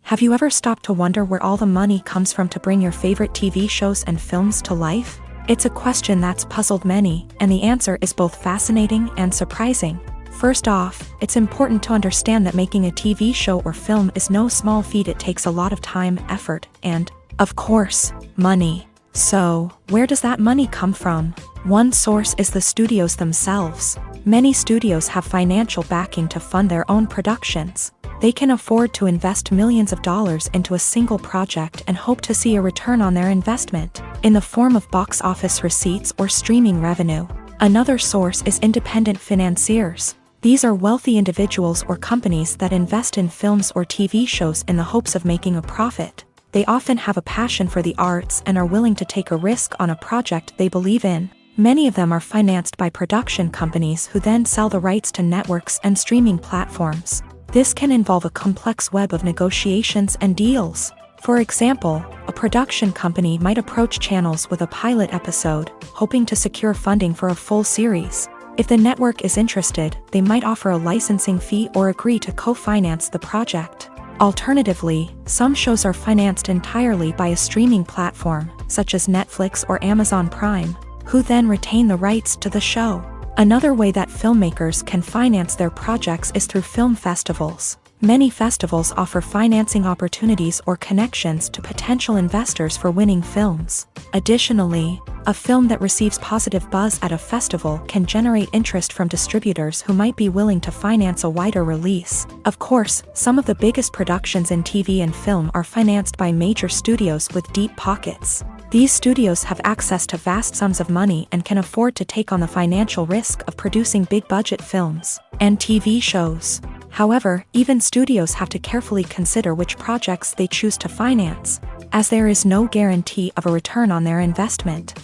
Have you ever stopped to wonder where all the money comes from to bring your favorite TV shows and films to life? It's a question that's puzzled many, and the answer is both fascinating and surprising. First off, it's important to understand that making a TV show or film is no small feat. It takes a lot of time, effort, and, of course, money. So, where does that money come from? One source is the studios themselves. Many studios have financial backing to fund their own productions. They can afford to invest millions of dollars into a single project and hope to see a return on their investment, in the form of box office receipts or streaming revenue. Another source is independent financiers. These are wealthy individuals or companies that invest in films or TV shows in the hopes of making a profit. They often have a passion for the arts and are willing to take a risk on a project they believe in. Many of them are financed by production companies who then sell the rights to networks and streaming platforms. This can involve a complex web of negotiations and deals. For example, a production company might approach channels with a pilot episode, hoping to secure funding for a full series. If the network is interested, they might offer a licensing fee or agree to co-finance the project. Alternatively, some shows are financed entirely by a streaming platform, such as Netflix or Amazon Prime, who then retain the rights to the show. Another way that filmmakers can finance their projects is through film festivals. Many festivals offer financing opportunities or connections to potential investors for winning films. Additionally, a film that receives positive buzz at a festival can generate interest from distributors who might be willing to finance a wider release. Of course, some of the biggest productions in TV and film are financed by major studios with deep pockets. These studios have access to vast sums of money and can afford to take on the financial risk of producing big-budget films and TV shows. However, even studios have to carefully consider which projects they choose to finance, as there is no guarantee of a return on their investment.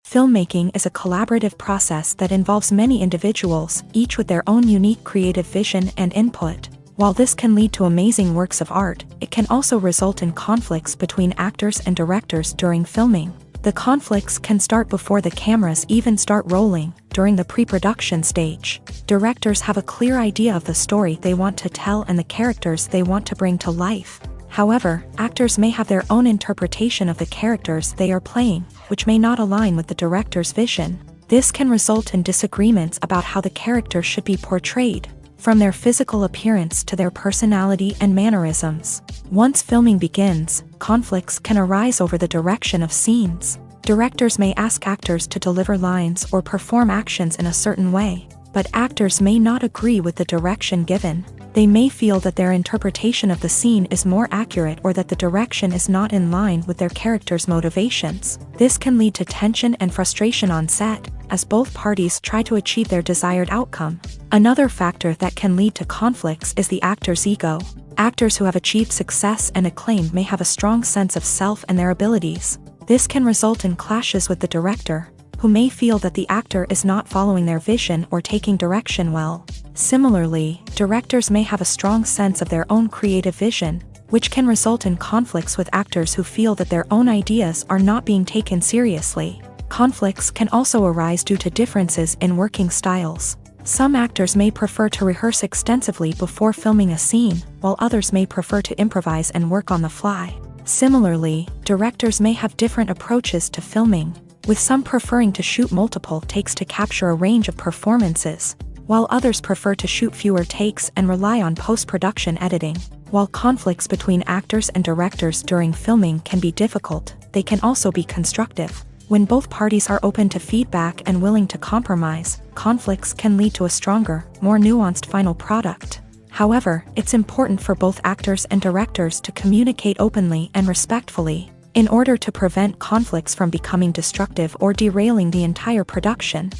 Filmmaking is a collaborative process that involves many individuals, each with their own unique creative vision and input. While this can lead to amazing works of art, it can also result in conflicts between actors and directors during filming. The conflicts can start before the cameras even start rolling, during the pre-production stage. Directors have a clear idea of the story they want to tell and the characters they want to bring to life. However, actors may have their own interpretation of the characters they are playing, which may not align with the director's vision. This can result in disagreements about how the character should be portrayed, from their physical appearance to their personality and mannerisms. Once filming begins, conflicts can arise over the direction of scenes. Directors may ask actors to deliver lines or perform actions in a certain way, but actors may not agree with the direction given. They may feel that their interpretation of the scene is more accurate or that the direction is not in line with their character's motivations. This can lead to tension and frustration on set, as both parties try to achieve their desired outcome. Another factor that can lead to conflicts is the actor's ego. Actors who have achieved success and acclaim may have a strong sense of self and their abilities. This can result in clashes with the director, who may feel that the actor is not following their vision or taking direction well. Similarly, directors may have a strong sense of their own creative vision, which can result in conflicts with actors who feel that their own ideas are not being taken seriously. Conflicts can also arise due to differences in working styles. Some actors may prefer to rehearse extensively before filming a scene, while others may prefer to improvise and work on the fly. Similarly, directors may have different approaches to filming, with some preferring to shoot multiple takes to capture a range of performances, while others prefer to shoot fewer takes and rely on post-production editing. While conflicts between actors and directors during filming can be difficult, they can also be constructive. When both parties are open to feedback and willing to compromise, conflicts can lead to a stronger, more nuanced final product. However, it's important for both actors and directors to communicate openly and respectfully, in order to prevent conflicts from becoming destructive or derailing the entire production.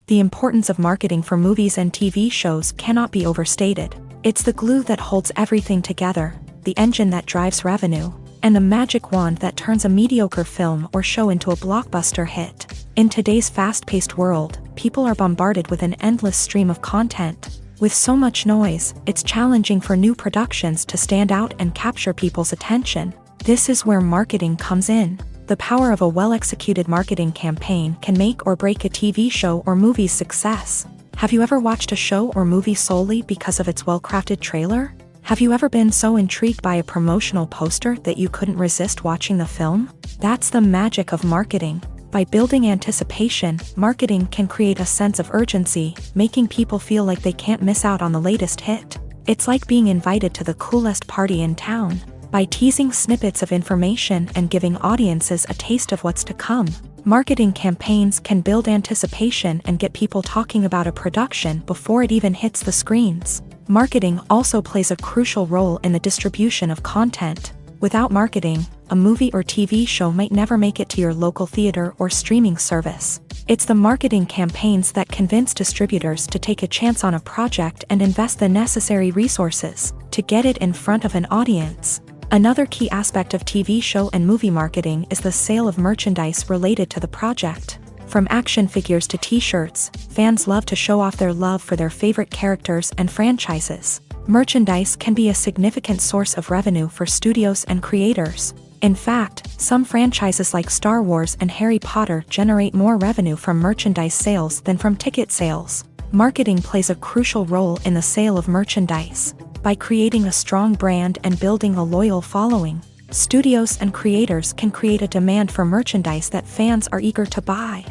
The importance of marketing for movies and TV shows cannot be overstated. It's the glue that holds everything together, the engine that drives revenue, and the magic wand that turns a mediocre film or show into a blockbuster hit. In today's fast-paced world, people are bombarded with an endless stream of content. With so much noise, it's challenging for new productions to stand out and capture people's attention. This is where marketing comes in. The power of a well-executed marketing campaign can make or break a TV show or movie's success. Have you ever watched a show or movie solely because of its well-crafted trailer? Have you ever been so intrigued by a promotional poster that you couldn't resist watching the film? That's the magic of marketing. By building anticipation, marketing can create a sense of urgency, making people feel like they can't miss out on the latest hit. It's like being invited to the coolest party in town. By teasing snippets of information and giving audiences a taste of what's to come, marketing campaigns can build anticipation and get people talking about a production before it even hits the screens. Marketing also plays a crucial role in the distribution of content. Without marketing, a movie or TV show might never make it to your local theater or streaming service. It's the marketing campaigns that convince distributors to take a chance on a project and invest the necessary resources to get it in front of an audience. Another key aspect of TV show and movie marketing is the sale of merchandise related to the project. From action figures to t-shirts, fans love to show off their love for their favorite characters and franchises. Merchandise can be a significant source of revenue for studios and creators. In fact, some franchises like Star Wars and Harry Potter generate more revenue from merchandise sales than from ticket sales. Marketing plays a crucial role in the sale of merchandise. By creating a strong brand and building a loyal following, studios and creators can create a demand for merchandise that fans are eager to buy.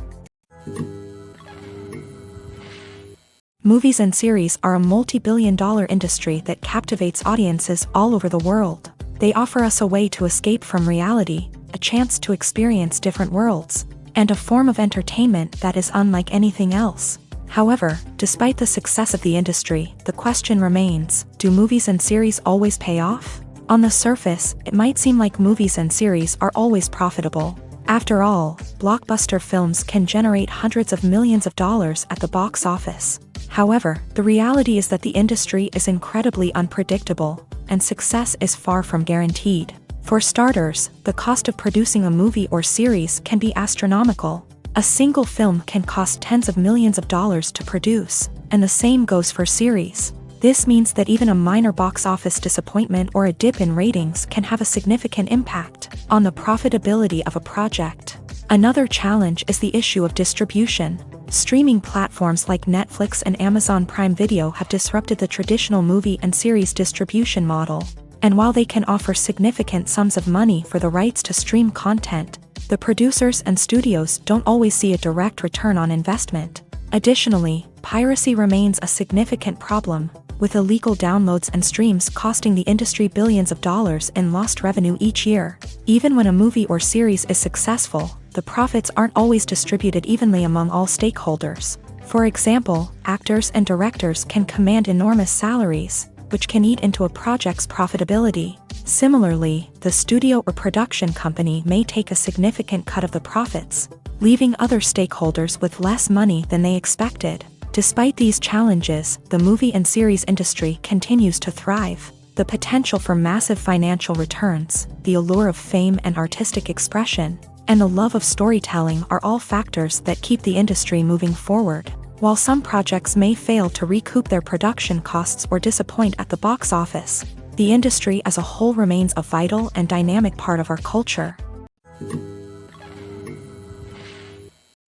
Movies and series are a multi-billion-dollar industry that captivates audiences all over the world. They offer us a way to escape from reality, a chance to experience different worlds, and a form of entertainment that is unlike anything else. However, despite the success of the industry, the question remains, do movies and series always pay off? On the surface, it might seem like movies and series are always profitable. After all, blockbuster films can generate hundreds of millions of dollars at the box office. However, the reality is that the industry is incredibly unpredictable, and success is far from guaranteed. For starters, the cost of producing a movie or series can be astronomical. A single film can cost tens of millions of dollars to produce, and the same goes for series. This means that even a minor box office disappointment or a dip in ratings can have a significant impact on the profitability of a project. Another challenge is the issue of distribution. Streaming platforms like Netflix and Amazon Prime Video have disrupted the traditional movie and series distribution model. And while they can offer significant sums of money for the rights to stream content, the producers and studios don't always see a direct return on investment. Additionally, piracy remains a significant problem, with illegal downloads and streams costing the industry billions of dollars in lost revenue each year. Even when a movie or series is successful, the profits aren't always distributed evenly among all stakeholders. For example, actors and directors can command enormous salaries, which can eat into a project's profitability. Similarly, the studio or production company may take a significant cut of the profits, leaving other stakeholders with less money than they expected. Despite these challenges, the movie and series industry continues to thrive. The potential for massive financial returns, the allure of fame and artistic expression, and the love of storytelling are all factors that keep the industry moving forward. While some projects may fail to recoup their production costs or disappoint at the box office, the industry as a whole remains a vital and dynamic part of our culture.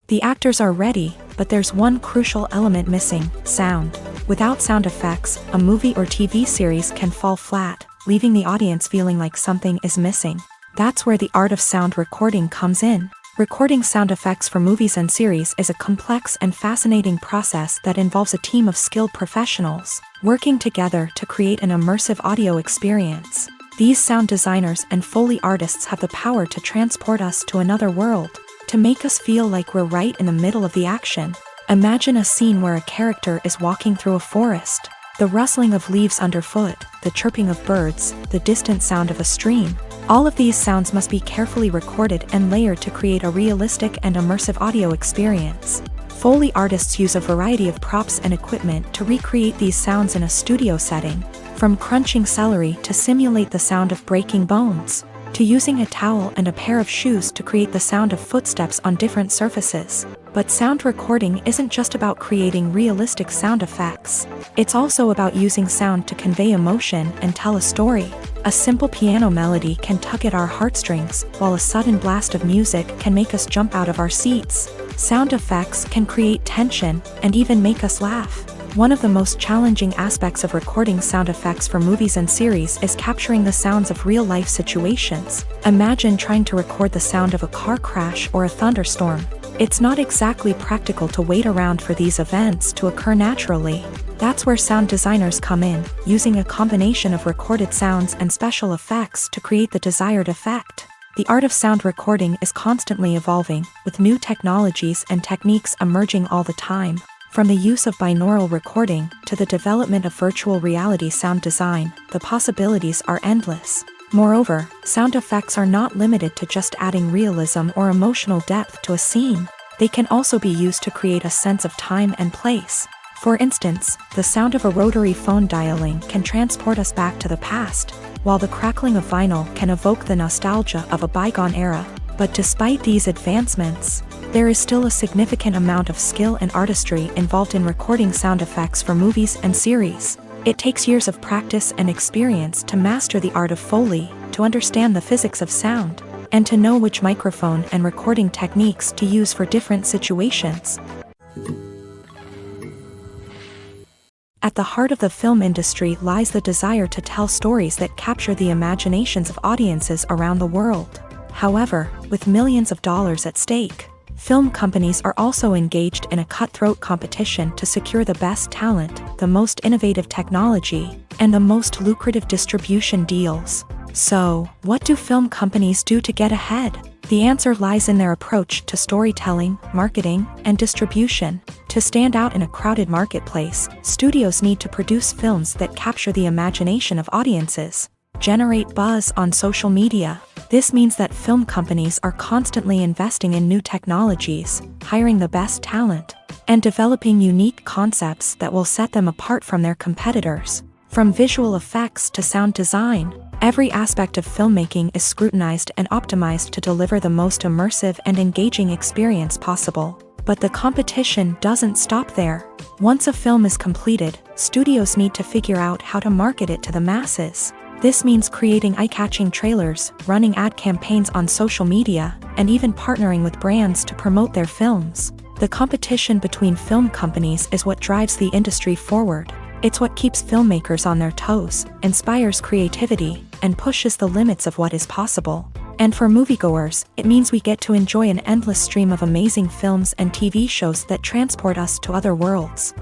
The actors are ready, but there's one crucial element missing: sound. Without sound effects, a movie or TV series can fall flat, leaving the audience feeling like something is missing. That's where the art of sound recording comes in. Recording sound effects for movies and series is a complex and fascinating process that involves a team of skilled professionals working together to create an immersive audio experience. These sound designers and Foley artists have the power to transport us to another world, to make us feel like we're right in the middle of the action. Imagine a scene where a character is walking through a forest. The rustling of leaves underfoot, the chirping of birds, the distant sound of a stream. All of these sounds must be carefully recorded and layered to create a realistic and immersive audio experience. Foley artists use a variety of props and equipment to recreate these sounds in a studio setting, from crunching celery to simulate the sound of breaking bones, to using a towel and a pair of shoes to create the sound of footsteps on different surfaces. But sound recording isn't just about creating realistic sound effects. It's also about using sound to convey emotion and tell a story. A simple piano melody can tug at our heartstrings, while a sudden blast of music can make us jump out of our seats. Sound effects can create tension and even make us laugh. One of the most challenging aspects of recording sound effects for movies and series is capturing the sounds of real-life situations. Imagine trying to record the sound of a car crash or a thunderstorm. It's not exactly practical to wait around for these events to occur naturally. That's where sound designers come in, using a combination of recorded sounds and special effects to create the desired effect. The art of sound recording is constantly evolving, with new technologies and techniques emerging all the time. From the use of binaural recording to the development of virtual reality sound design, the possibilities are endless. Moreover, sound effects are not limited to just adding realism or emotional depth to a scene. They can also be used to create a sense of time and place. For instance, the sound of a rotary phone dialing can transport us back to the past, while the crackling of vinyl can evoke the nostalgia of a bygone era. But despite these advancements, there is still a significant amount of skill and artistry involved in recording sound effects for movies and series. It takes years of practice and experience to master the art of Foley, to understand the physics of sound, and to know which microphone and recording techniques to use for different situations. At the heart of the film industry lies the desire to tell stories that capture the imaginations of audiences around the world. However, with millions of dollars at stake, film companies are also engaged in a cutthroat competition to secure the best talent, the most innovative technology, and the most lucrative distribution deals. So, what do film companies do to get ahead? The answer lies in their approach to storytelling, marketing, and distribution. To stand out in a crowded marketplace, studios need to produce films that capture the imagination of audiences, generate buzz on social media. This means that film companies are constantly investing in new technologies, hiring the best talent, and developing unique concepts that will set them apart from their competitors. From visual effects to sound design, every aspect of filmmaking is scrutinized and optimized to deliver the most immersive and engaging experience possible. But the competition doesn't stop there. Once a film is completed, studios need to figure out how to market it to the masses. This means creating eye-catching trailers, running ad campaigns on social media, and even partnering with brands to promote their films. The competition between film companies is what drives the industry forward. It's what keeps filmmakers on their toes, inspires creativity, and pushes the limits of what is possible. And for moviegoers, it means we get to enjoy an endless stream of amazing films and TV shows that transport us to other worlds.